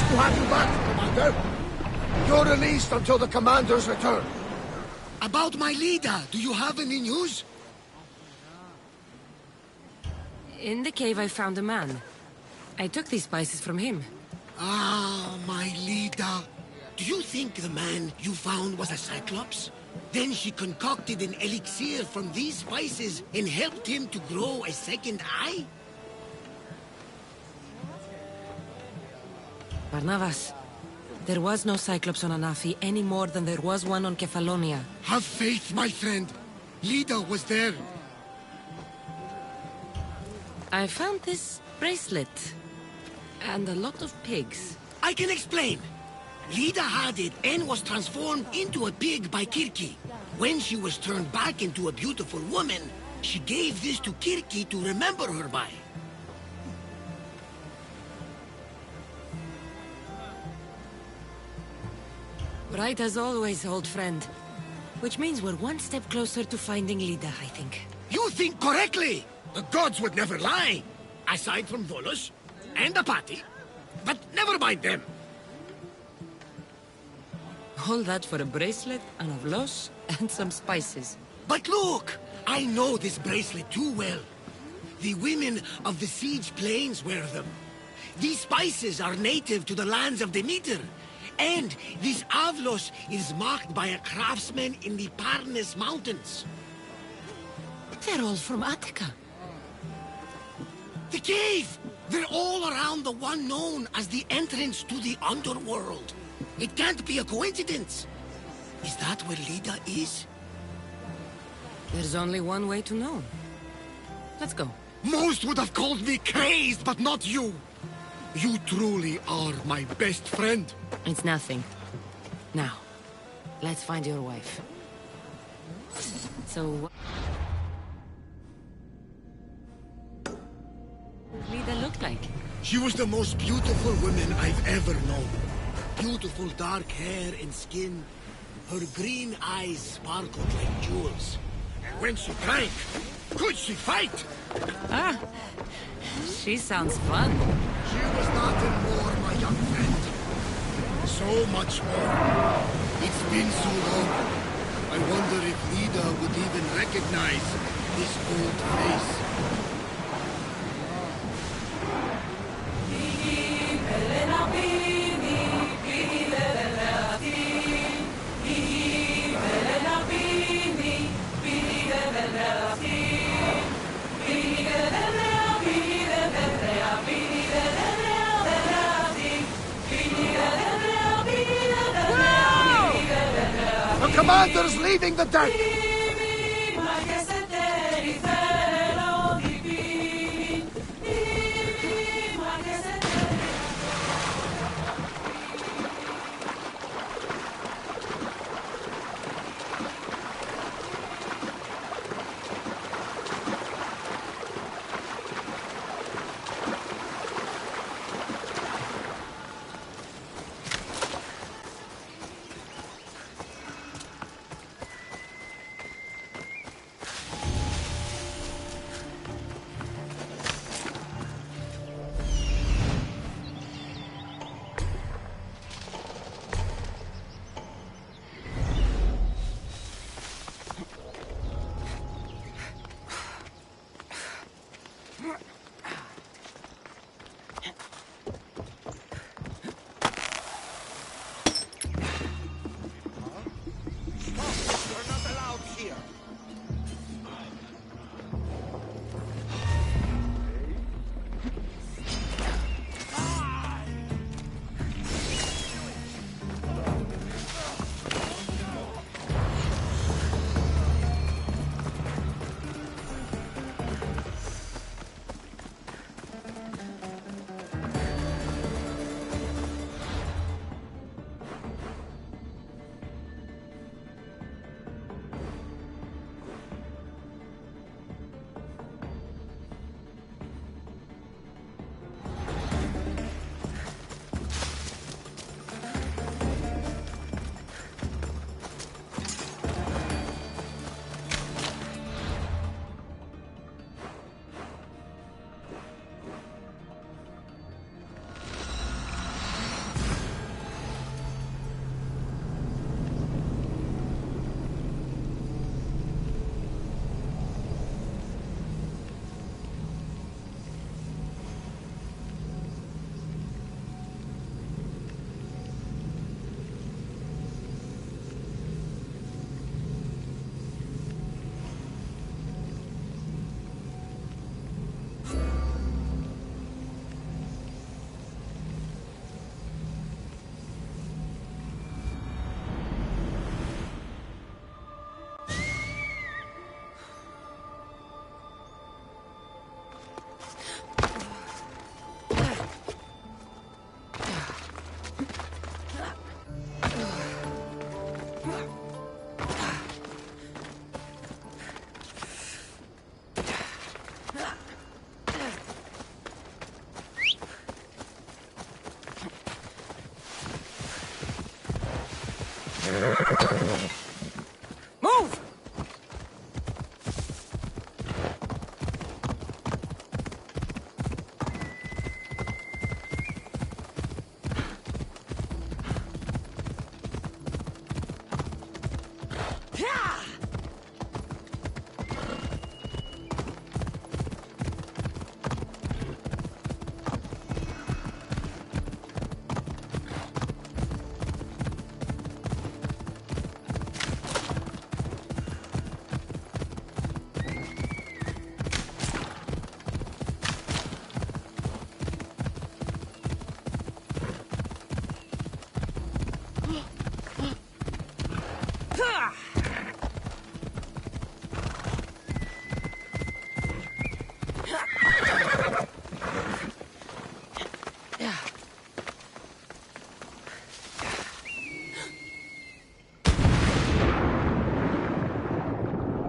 To have you back, Commander. You're released until the Commander's return. About my leader, do you have any news? In the cave I found a man. I took these spices from him. Ah, my leader. Do you think the man you found was a Cyclops? Then she concocted an elixir from these spices and helped him to grow a second eye? Barnabas, there was no Cyclops on Anafi any more than there was one on Kefalonia. Have faith, my friend. Lida was there. I found this bracelet. And a lot of pigs. I can explain. Lida had it and was transformed into a pig by Kirki. When she was turned back into a beautiful woman, she gave this to Kirki to remember her by. Right as always, old friend. Which means we're one step closer to finding Lida, I think. You think correctly! The gods would never lie! Aside from Volus and Apati. But never mind them. All that for a bracelet, an avlos, and some spices. But look! I know this bracelet too well. The women of the Siege Plains wear them. These spices are native to the lands of Demeter. And this avlos is marked by a craftsman in the Parnes Mountains. They're all from Attica. The cave! They're all around the one known as the entrance to the underworld. It can't be a coincidence. Is that where Lida is? There's only one way to know. Let's go. Most would have called me crazed, but not you. You truly are my best friend. It's nothing. Now, let's find your wife. So... what does Lida look like? She was the most beautiful woman I've ever known. Beautiful dark hair and skin. Her green eyes sparkled like jewels. And when she drank, could she fight? Ah, she sounds fun. She was nothing more, my young friend. So much more. It's been so long. I wonder if Lida would even recognize this old face. The commander's leaving the deck!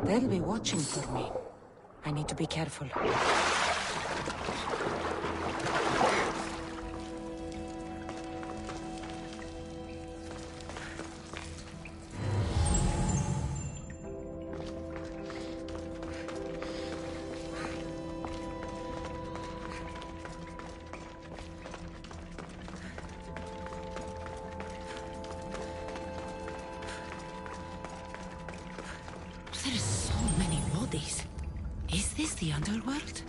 They'll be watching for me. I need to be careful. There's so many bodies. Is this the underworld?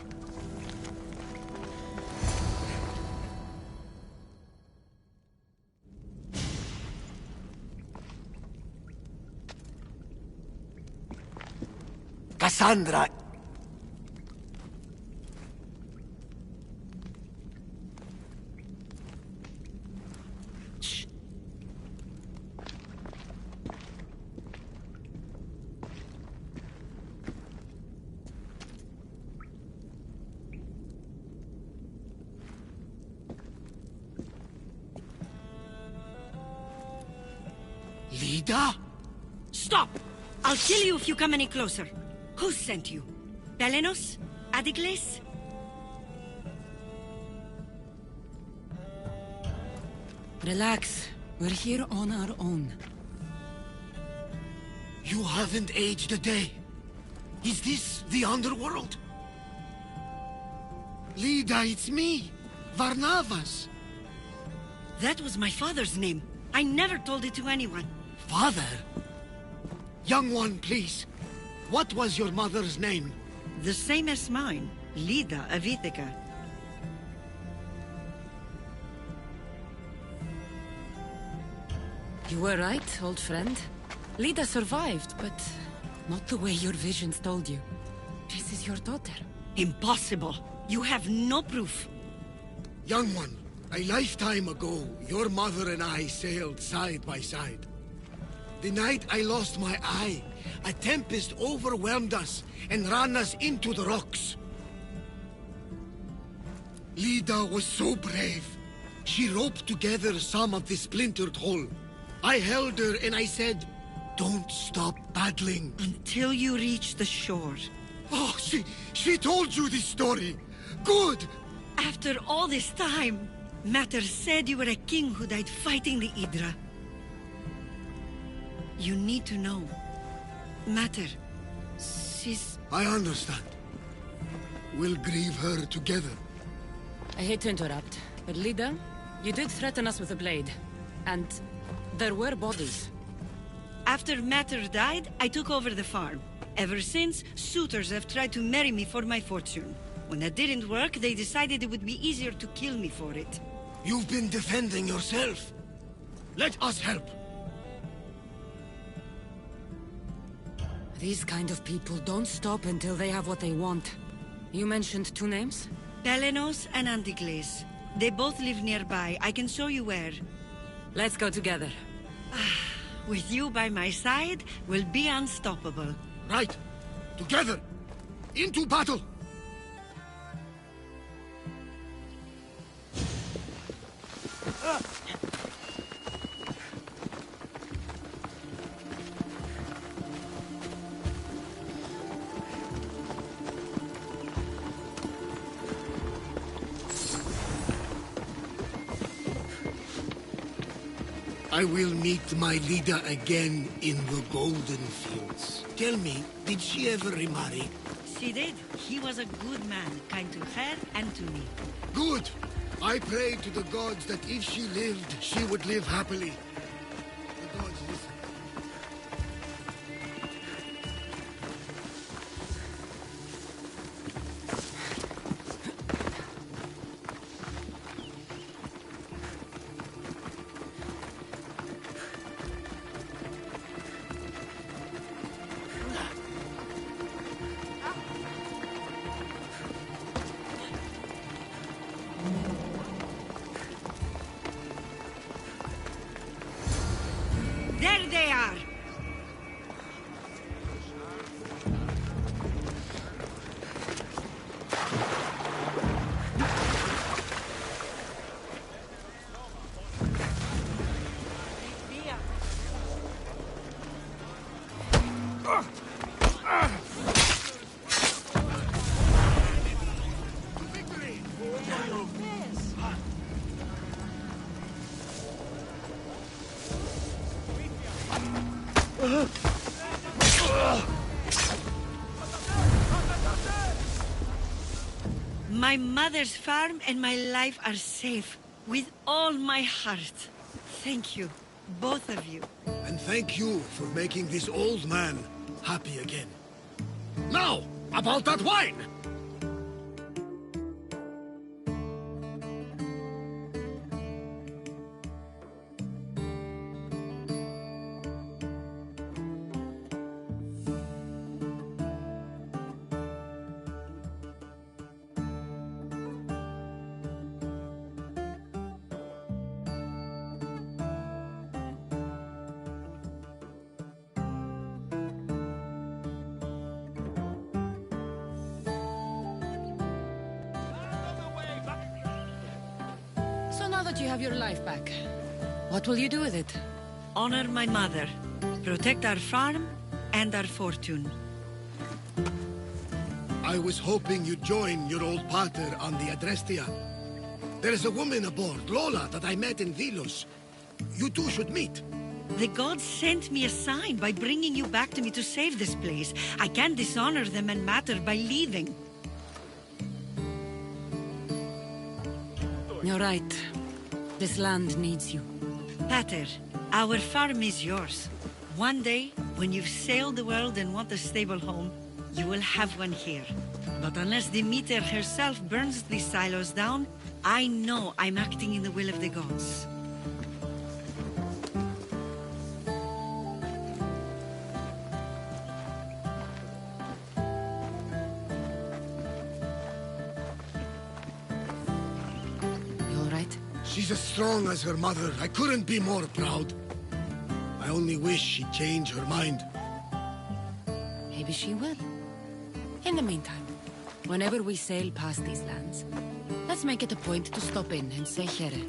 Cassandra! Shh. Lida? Stop! I'll kill you if you come any closer. Who sent you? Belenos? Adigles? Relax. We're here on our own. You haven't aged a day. Is this the underworld? Lida, it's me, Varnavas. That was my father's name. I never told it to anyone. Father? Young one, please. What was your mother's name? The same as mine. Lida of Ithaca. You were right, old friend. Lida survived, but not the way your visions told you. This is your daughter. Impossible. You have no proof. Young one, a lifetime ago, your mother and I sailed side by side. The night I lost my eye, a tempest overwhelmed us and ran us into the rocks. Lida was so brave. She roped together some of the splintered hull. I held her and I said, "Don't stop paddling." Until you reach the shore. Oh, she told you this story. Good! After all this time, Mater said you were a king who died fighting the Hydra. You need to know. Mater, she's... I understand. We'll grieve her together. I hate to interrupt, but Lida, you did threaten us with a blade. And there were bodies. After Mater died, I took over the farm. Ever since, suitors have tried to marry me for my fortune. When that didn't work, they decided it would be easier to kill me for it. You've been defending yourself. Let us help. These kind of people don't stop until they have what they want. You mentioned two names? Belenos and Antigles. They both live nearby. I can show you where. Let's go together. With you by my side, we'll be unstoppable. Right. Together. Into battle. I will meet my leader again in the Golden Fields. Tell me, did she ever remarry? She did. He was a good man, kind to her and to me. Good! I prayed to the gods that if she lived, she would live happily. The gods listen. My mother's farm and my life are safe. With all my heart. Thank you, both of you. And thank you for making this old man happy again. Now, about that wine! So now that you have your life back, what will you do with it? Honor my mother. Protect our farm and our fortune. I was hoping you'd join your old pater on the Adrestia. There is a woman aboard, Lola, that I met in Vilos. You two should meet. The gods sent me a sign by bringing you back to me to save this place. I can't dishonor them and Mater by leaving. You're right. This land needs you. Pater, our farm is yours. One day, when you've sailed the world and want a stable home, you will have one here. But unless Demeter herself burns these silos down, I know I'm acting in the will of the gods. You all right? She's as strong as her mother. I couldn't be more proud. I only wish she'd change her mind. Maybe she will. In the meantime, whenever we sail past these lands, let's make it a point to stop in and say here.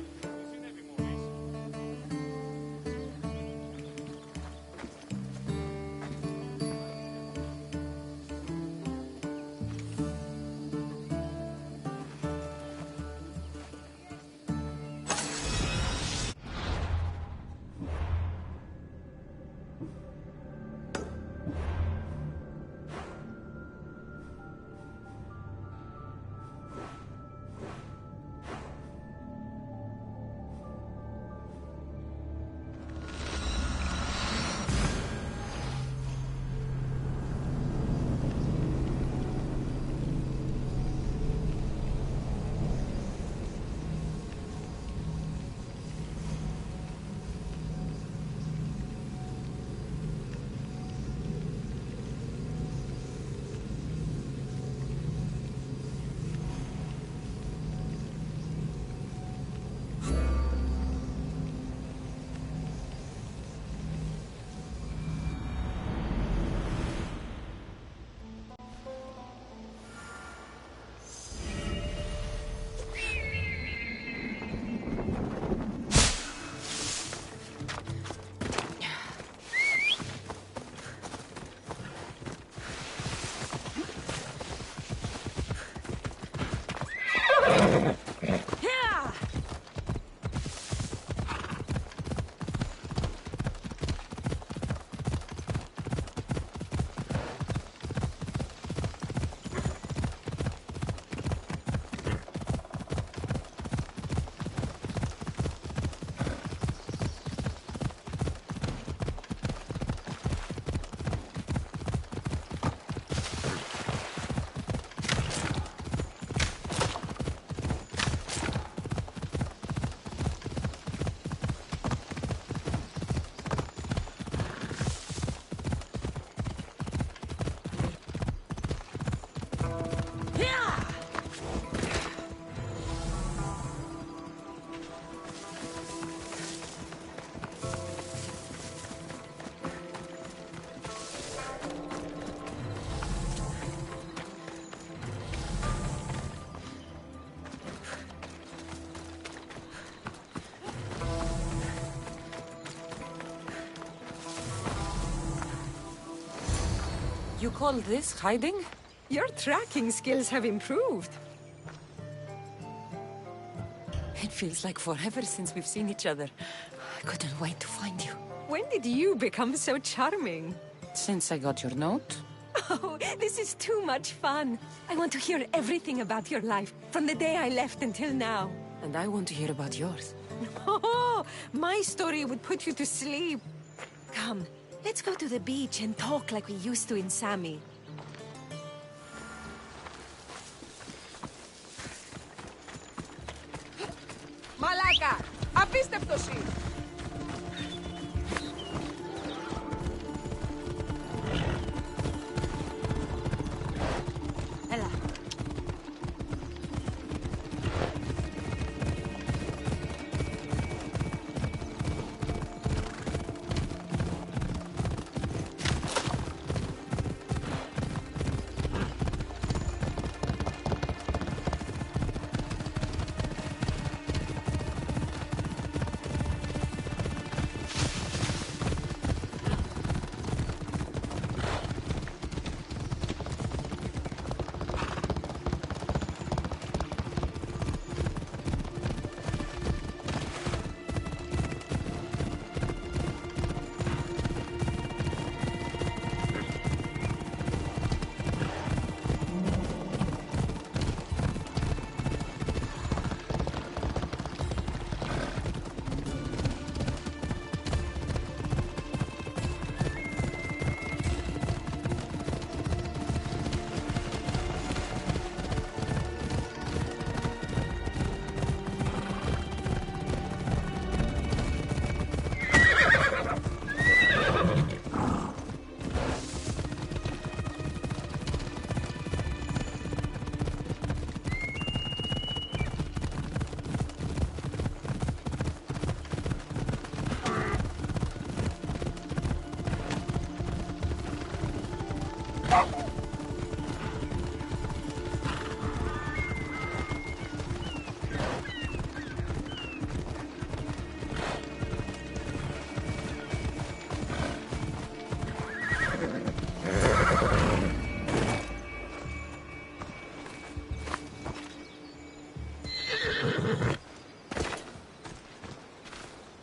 You call this hiding? Your tracking skills have improved. It feels like forever since we've seen each other. I couldn't wait to find you. When did you become so charming? Since I got your note. Oh, this is too much fun. I want to hear everything about your life, from the day I left until now. And I want to hear about yours. Oh, my story would put you to sleep. Come, let's go to the beach and talk like we used to in Sami. Μαλάκα! Απίστευτος είναι! Έλα.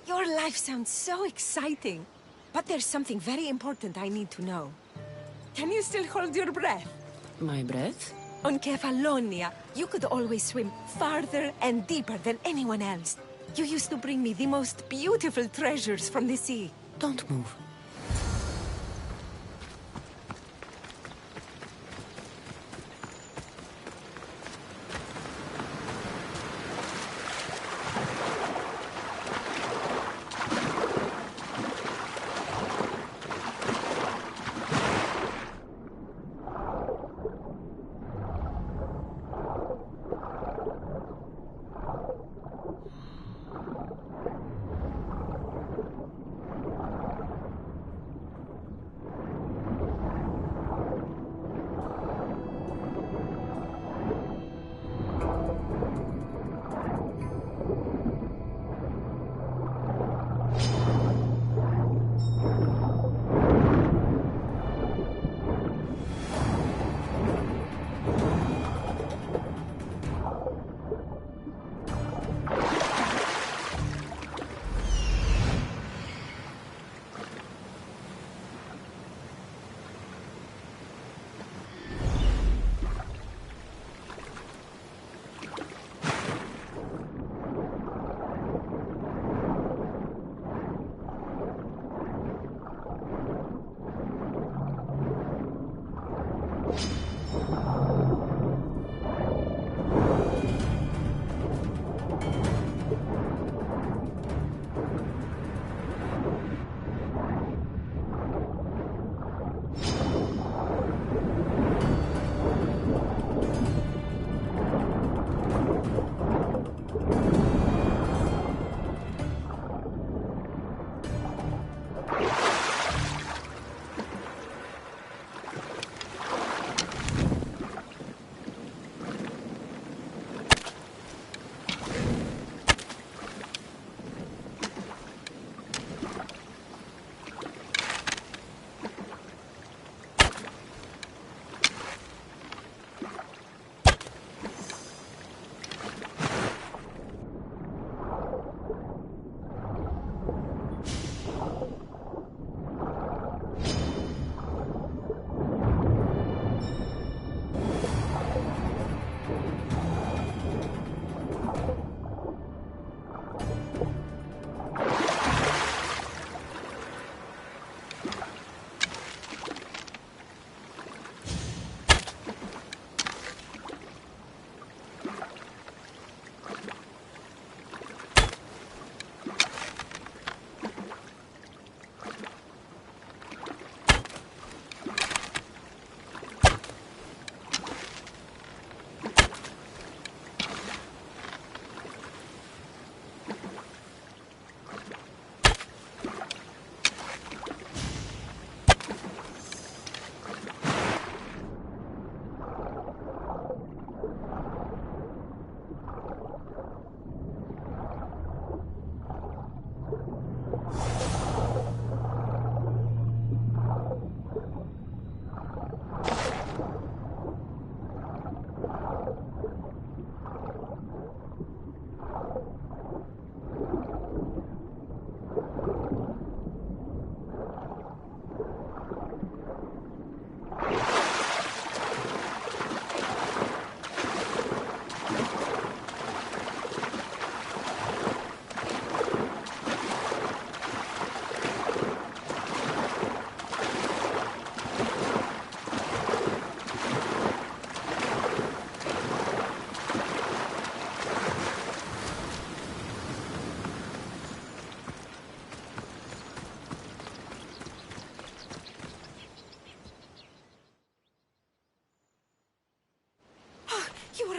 Your life sounds so exciting. But there's something very important I need to know. Can you still hold your breath? My breath? On Kefalonia, you could always swim farther and deeper than anyone else. You used to bring me the most beautiful treasures from the sea. Don't move.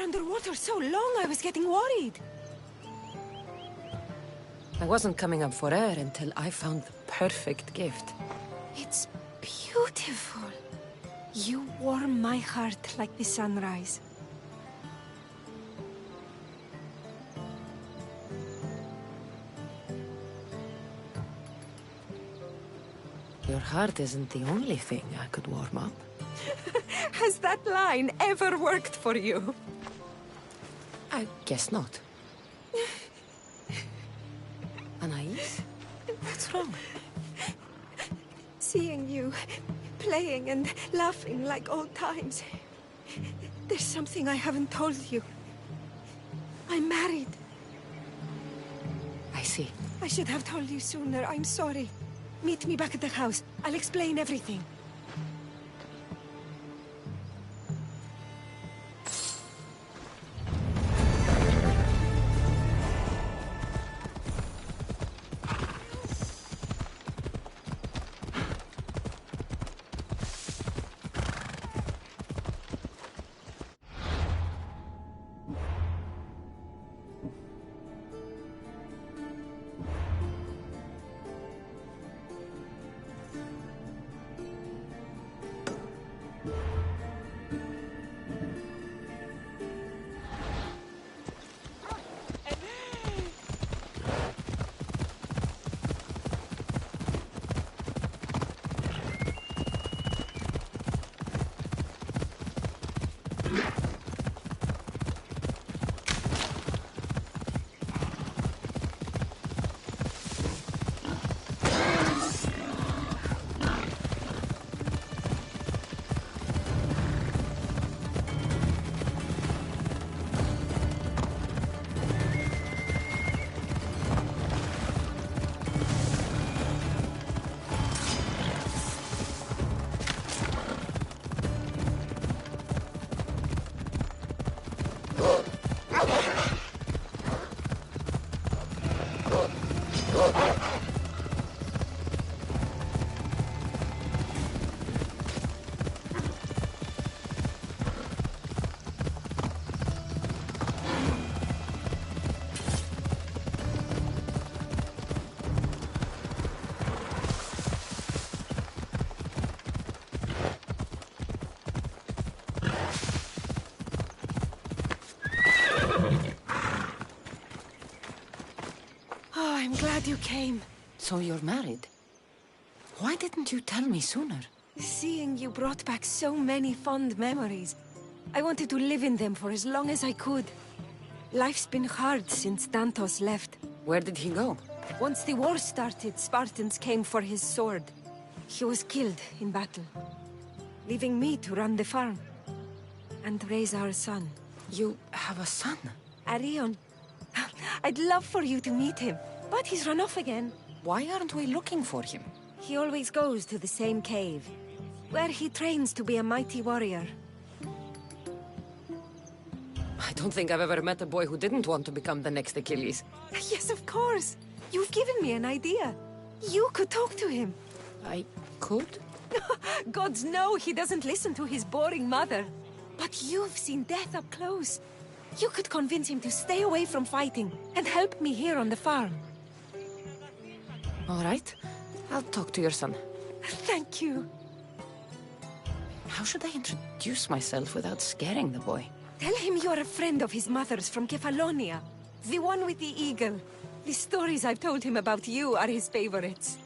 underwater so long, I was getting worried. I wasn't coming up for air until I found the perfect gift. It's beautiful. You warm my heart like the sunrise. Your heart isn't the only thing I could warm up. Has that line ever worked for you? I guess not. Anais? What's wrong? Seeing you playing and laughing like old times. There's something I haven't told you. I'm married. I see. I should have told you sooner. I'm sorry. Meet me back at the house. I'll explain everything. I'm glad you came. So you're married? Why didn't you tell me sooner? Seeing you brought back so many fond memories. I wanted to live in them for as long as I could. Life's been hard since Dantos left. Where did he go? Once the war started, Spartans came for his sword. He was killed in battle, leaving me to run the farm and raise our son. You have a son? Arion. I'd love for you to meet him, but he's run off again. Why aren't we looking for him? He always goes to the same cave, where he trains to be a mighty warrior. I don't think I've ever met a boy who didn't want to become the next Achilles. Yes, of course. You've given me an idea. You could talk to him. I could? Gods know he doesn't listen to his boring mother. But you've seen death up close. You could convince him to stay away from fighting and help me here on the farm. All right. I'll talk to your son. Thank you. How should I introduce myself without scaring the boy? Tell him you're a friend of his mother's from Kefalonia. The one with the eagle. The stories I've told him about you are his favorites.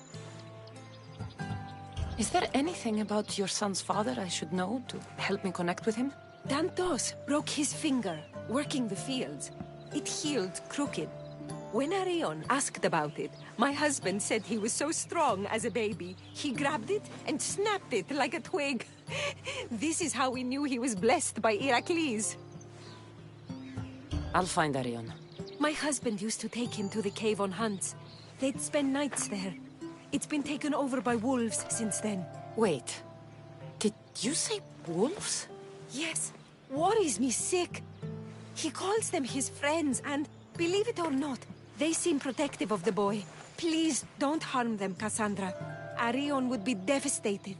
Is there anything about your son's father I should know to help me connect with him? Dantos broke his finger, working the fields. It healed crooked. When Arion asked about it, my husband said he was so strong as a baby, he grabbed it and snapped it like a twig. This is how we knew he was blessed by Heracles. I'll find Arion. My husband used to take him to the cave on hunts. They'd spend nights there. It's been taken over by wolves since then. Wait. Did you say wolves? Yes. Worries me sick. He calls them his friends and, believe it or not, they seem protective of the boy. Please don't harm them, Cassandra. Arion would be devastated.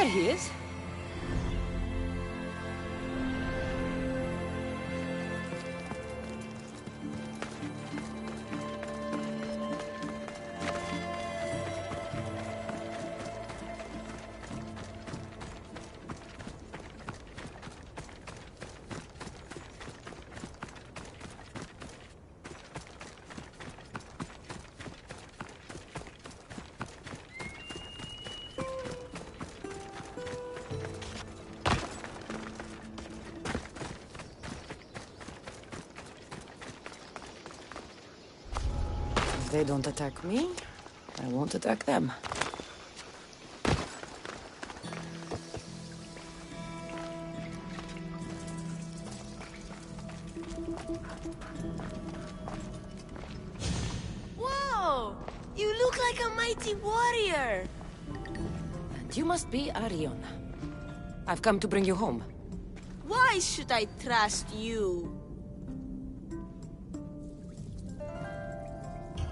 There he is. If they don't attack me, I won't attack them. Whoa! You look like a mighty warrior! And you must be Arion. I've come to bring you home. Why should I trust you?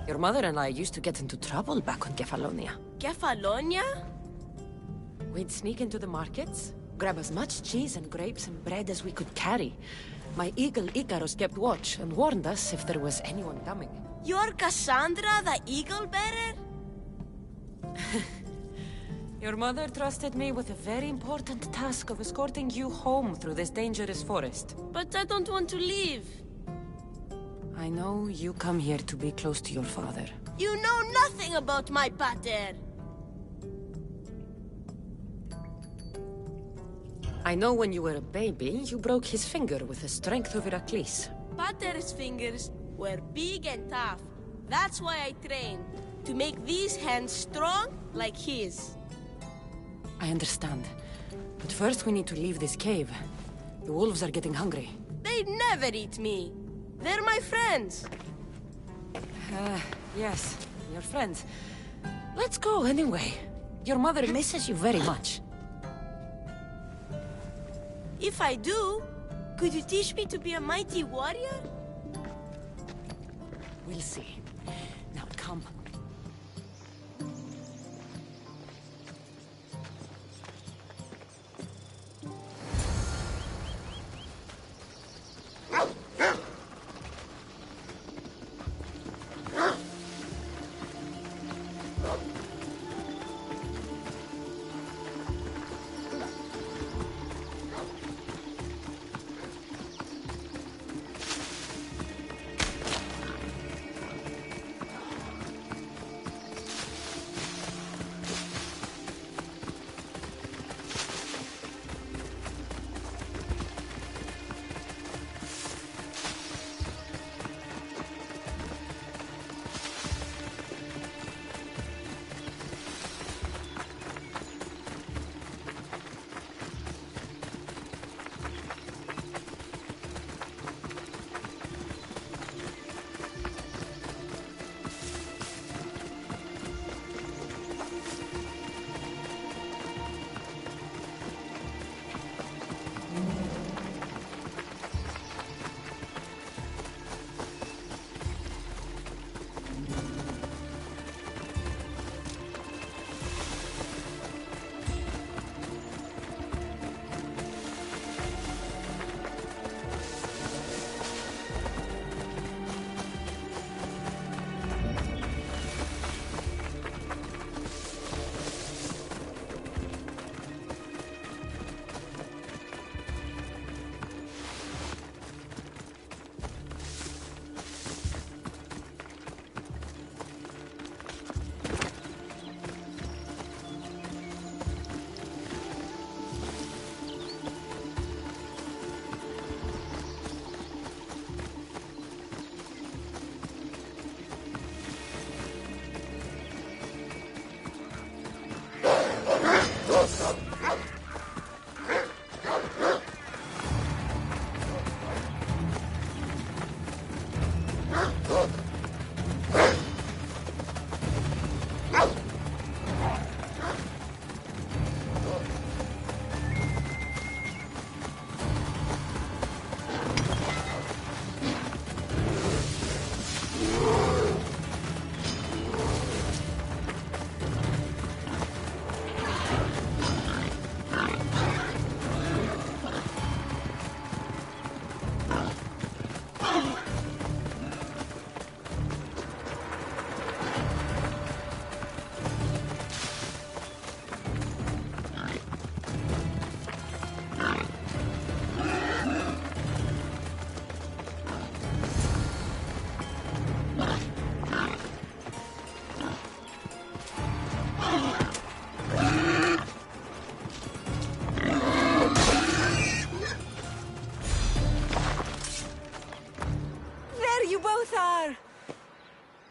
Your mother and I used to get into trouble back on Kefalonia. Kefalonia? We'd sneak into the markets, grab as much cheese and grapes and bread as we could carry. My eagle Icarus kept watch and warned us if there was anyone coming. You're Cassandra, the eagle bearer? Your mother trusted me with a very important task of escorting you home through this dangerous forest. But I don't want to leave. I know you come here to be close to your father. You know nothing about my pater. I know when you were a baby, you broke his finger with the strength of Heracles. Pater's fingers were big and tough. That's why I trained. To make these hands strong like his. I understand. But first we need to leave this cave. The wolves are getting hungry. They'd never eat me. They're my friends. Yes, your friends. Let's go anyway. Your mother misses you very much. If I do, could you teach me to be a mighty warrior? We'll see. Now come.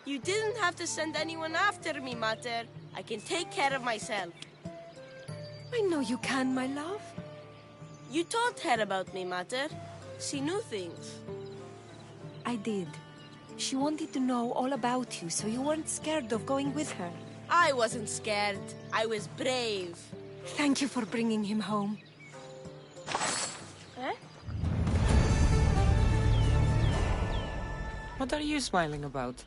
You didn't have to send anyone after me, Mater. I can take care of myself. I know you can, my love. You told her about me, Mater. She knew things. I did. She wanted to know all about you, so you weren't scared of going with her. I wasn't scared. I was brave. Thank you for bringing him home. Huh? What are you smiling about?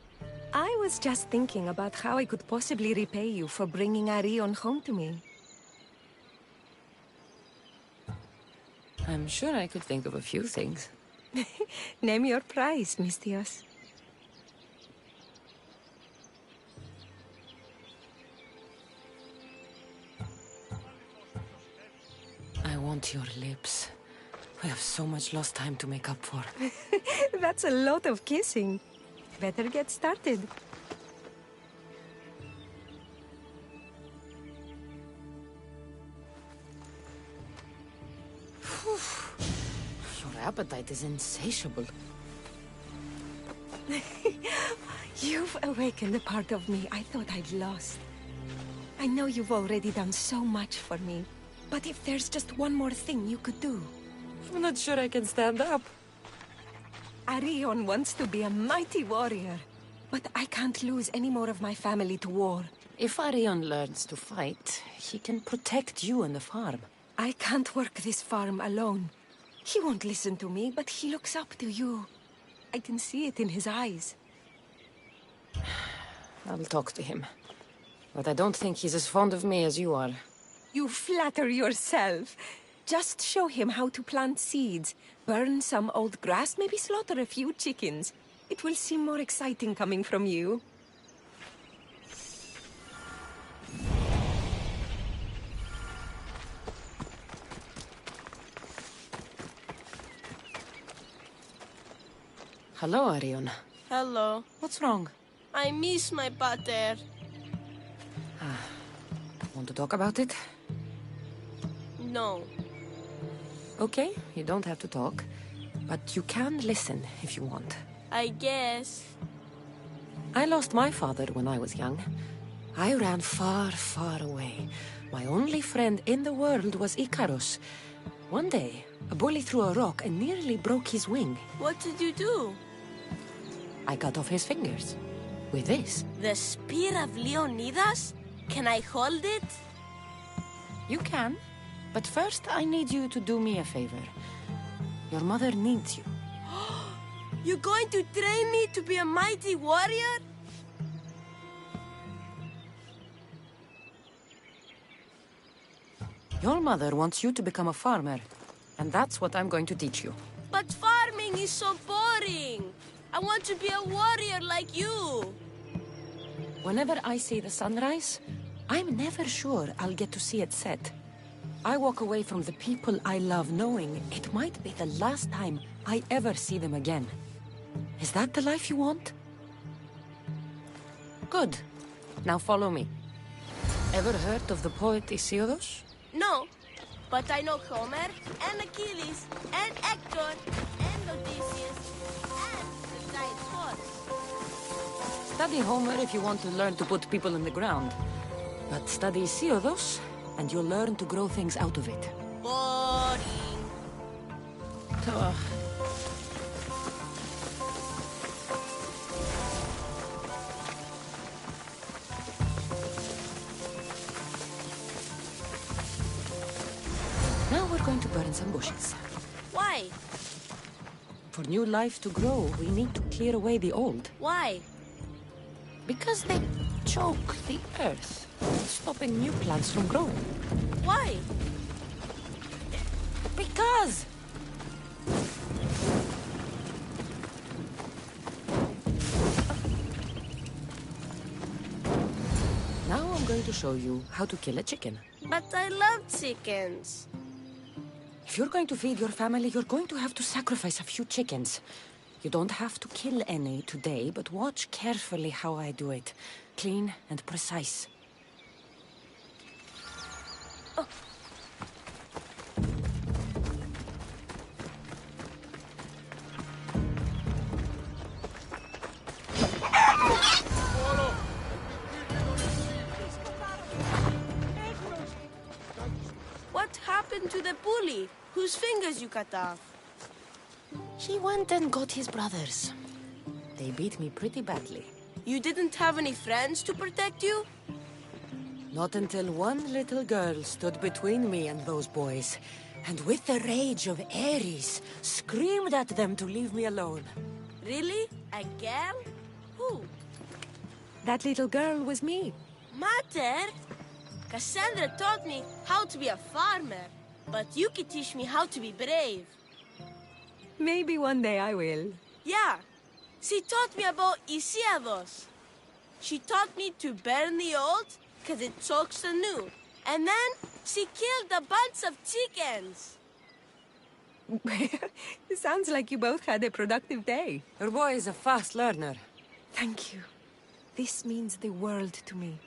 I was just thinking about how I could possibly repay you for bringing Arion home to me. I'm sure I could think of a few things. Name your price, Mistios. I want your lips. We have so much lost time to make up for. That's a lot of kissing. Better get started. Your appetite is insatiable. You've awakened a part of me I thought I'd lost. I know you've already done so much for me, but if there's just one more thing you could do... I'm not sure I can stand up. Arion wants to be a mighty warrior, but I can't lose any more of my family to war. If Arion learns to fight, he can protect you and the farm. I can't work this farm alone. He won't listen to me, but he looks up to you. I can see it in his eyes. I'll talk to him. But I don't think he's as fond of me as you are. You flatter yourself. Just show him how to plant seeds, burn some old grass, maybe slaughter a few chickens. It will seem more exciting coming from you. Hello, Arion. Hello. What's wrong? I miss my pater. Want to talk about it? No. Okay, you don't have to talk. But you can listen if you want. I guess. I lost my father when I was young. I ran far, far away. My only friend in the world was Icarus. One day, a bully threw a rock and nearly broke his wing. What did you do? I cut off his fingers. With this. The spear of Leonidas? Can I hold it? You can. But first, I need you to do me a favor. Your mother needs you. You're going to train me to be a mighty warrior? Your mother wants you to become a farmer. And that's what I'm going to teach you. But farming is so boring. I want to be a warrior like you. Whenever I see the sunrise, I'm never sure I'll get to see it set. I walk away from the people I love knowing it might be the last time I ever see them again. Is that the life you want? Good. Now follow me. Ever heard of the poet Isildos? No, but I know Homer, and Achilles, and Hector, and Odysseus, and the giant horse. Study Homer if you want to learn to put people in the ground. But study Isildos, and you'll learn to grow things out of it. Boring. Now we're going to burn some bushes. Why? For new life to grow, we need to clear away the old. Why? Because they choke the earth, stopping new plants from growing. Why? Because! Now I'm going to show you how to kill a chicken. But I love chickens. If you're going to feed your family, you're going to have to sacrifice a few chickens. You don't have to kill any today, but watch carefully how I do it. Clean and precise. Lily, whose fingers you cut off. He went and got his brothers. They beat me pretty badly. You didn't have any friends to protect you? Not until one little girl stood between me and those boys, and with the rage of Ares, screamed at them to leave me alone. Really? A girl? Who? That little girl was me. Mater? Cassandra taught me how to be a farmer, but you could teach me how to be brave. Maybe one day I will. Yeah, she taught me about Isiados. She taught me to burn the old, because it chokes the new. And then she killed a bunch of chickens. It sounds like you both had a productive day. Your boy is a fast learner. Thank you. This means the world to me.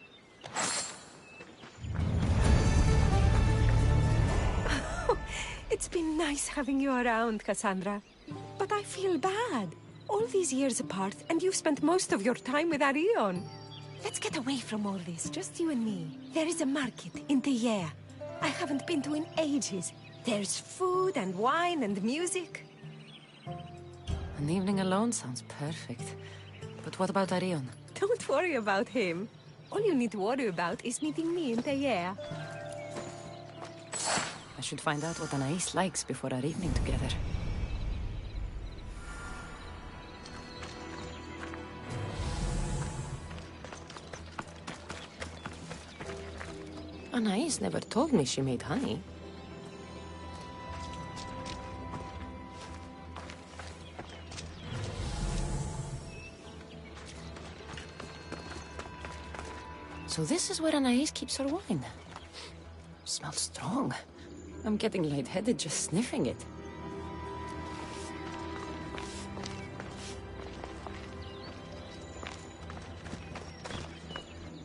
It's been nice having you around, Cassandra. But I feel bad. All these years apart, and you've spent most of your time with Arion. Let's get away from all this, just you and me. There is a market in Teia. I haven't been to in ages. There's food and wine and music. An evening alone sounds perfect. But what about Arion? Don't worry about him. All you need to worry about is meeting me in Teia. I should find out what Anais likes before our evening together. Anais never told me she made honey. So this is where Anais keeps her wine. Smells strong. I'm getting lightheaded just sniffing it.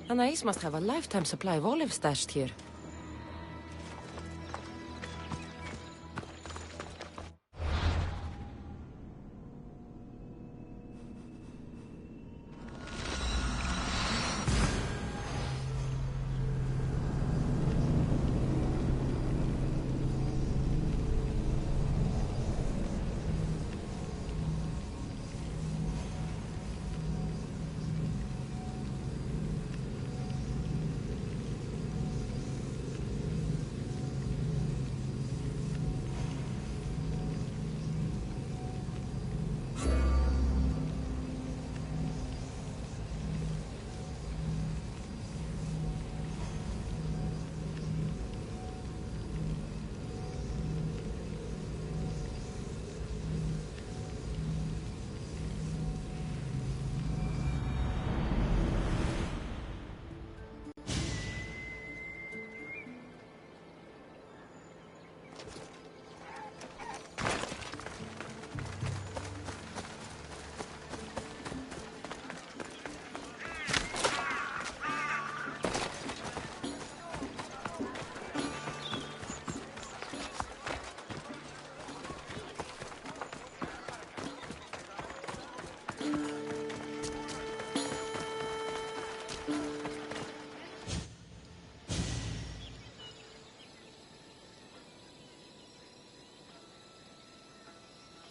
Anais must have a lifetime supply of olives stashed here.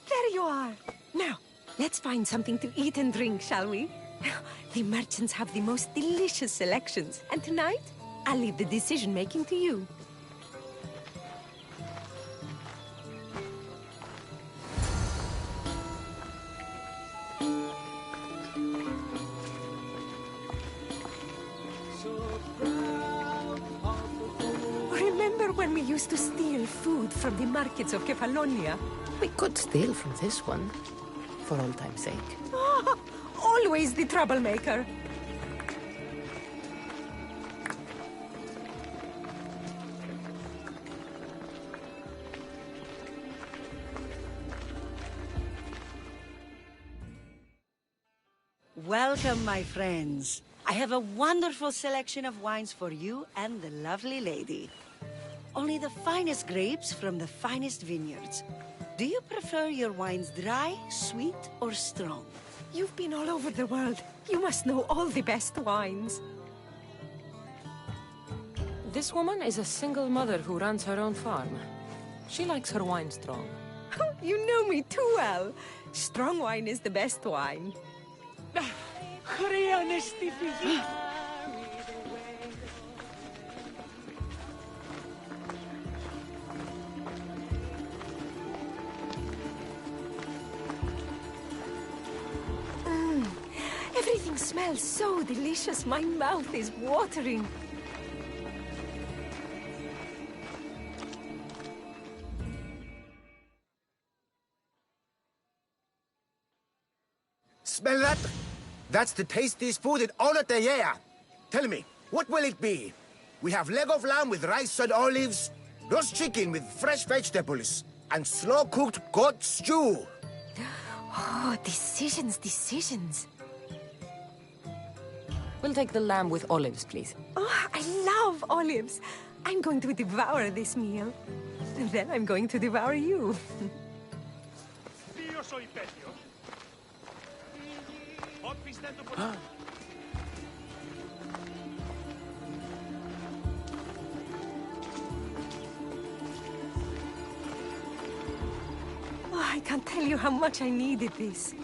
There you are. Now, let's find something to eat and drink, shall we? The merchants have the most delicious selections, and tonight, I'll leave the decision-making to you. Remember when we used to steal food from the markets of Kefalonia? We could steal from this one, for old time's sake. Ah, always the troublemaker. Welcome, my friends. I have a wonderful selection of wines for you and the lovely lady. Only the finest grapes from the finest vineyards. Do you prefer your wines dry, sweet, or strong? You've been all over the world. You must know all the best wines. This woman is a single mother who runs her own farm. She likes her wine strong. You know me too well. Strong wine is the best wine. Everything smells so delicious. My mouth is watering. Smell that? That's the tastiest food in all of the year. Tell me, what will it be? We have leg of lamb with rice and olives, roast chicken with fresh vegetables, and slow-cooked goat stew. Oh, decisions. We'll take the lamb with olives, please. Oh, I love olives. I'm going to devour this meal. And then I'm going to devour you. Oh, I can't tell you how much I needed this.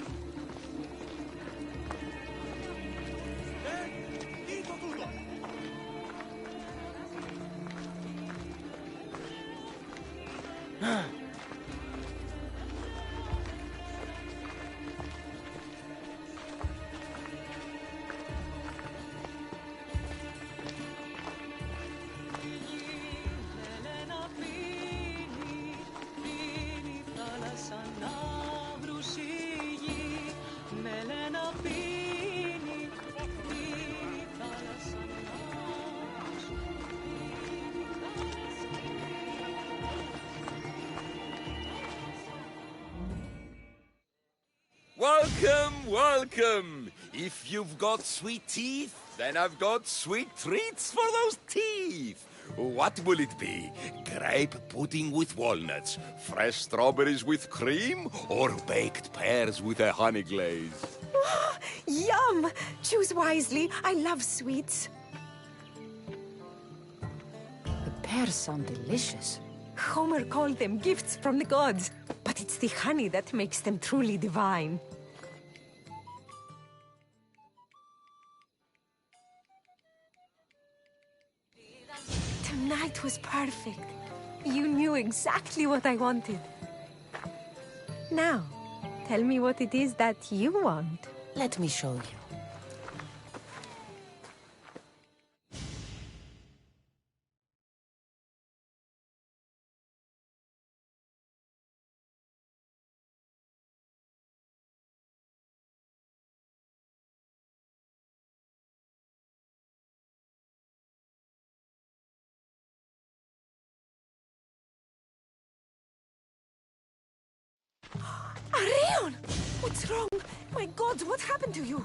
Welcome! If you've got sweet teeth, then I've got sweet treats for those teeth. What will it be? Grape pudding with walnuts, fresh strawberries with cream, or baked pears with a honey glaze? Yum! Choose wisely. I love sweets. The pears sound delicious. Homer called them gifts from the gods. But it's the honey that makes them truly divine. Tonight was perfect. You knew exactly what I wanted. Now, tell me what it is that you want. Let me show you. Arion! What's wrong? My God, what happened to you?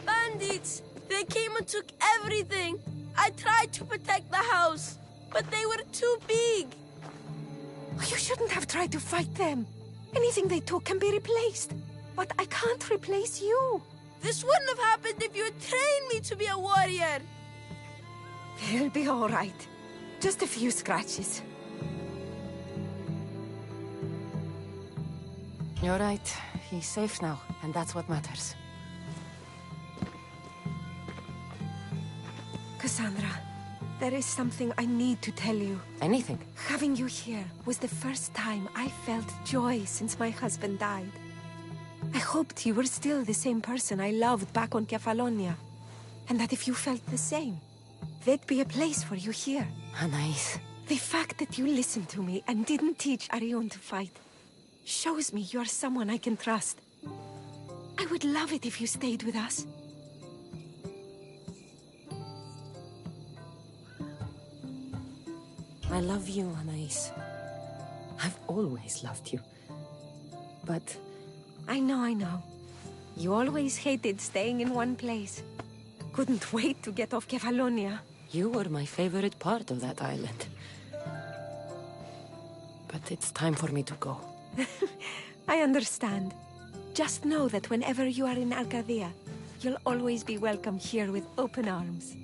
Bandits! They came and took everything. I tried to protect the house, but they were too big. You shouldn't have tried to fight them. Anything they took can be replaced. But I can't replace you. This wouldn't have happened if you had trained me to be a warrior. It'll be all right. Just a few scratches. You're right. He's safe now, and that's what matters. Cassandra, there is something I need to tell you. Anything? Having you here was the first time I felt joy since my husband died. I hoped you were still the same person I loved back on Kefalonia. And that if you felt the same, there'd be a place for you here. Anais. The fact that you listened to me and didn't teach Arion to fight shows me you're someone I can trust. I would love it if you stayed with us. I love you, Anais. I've always loved you. But... I know. You always hated staying in one place. Couldn't wait to get off Kefalonia. You were my favorite part of that island. But it's time for me to go. I understand. Just know that whenever you are in Arcadia, you'll always be welcome here with open arms.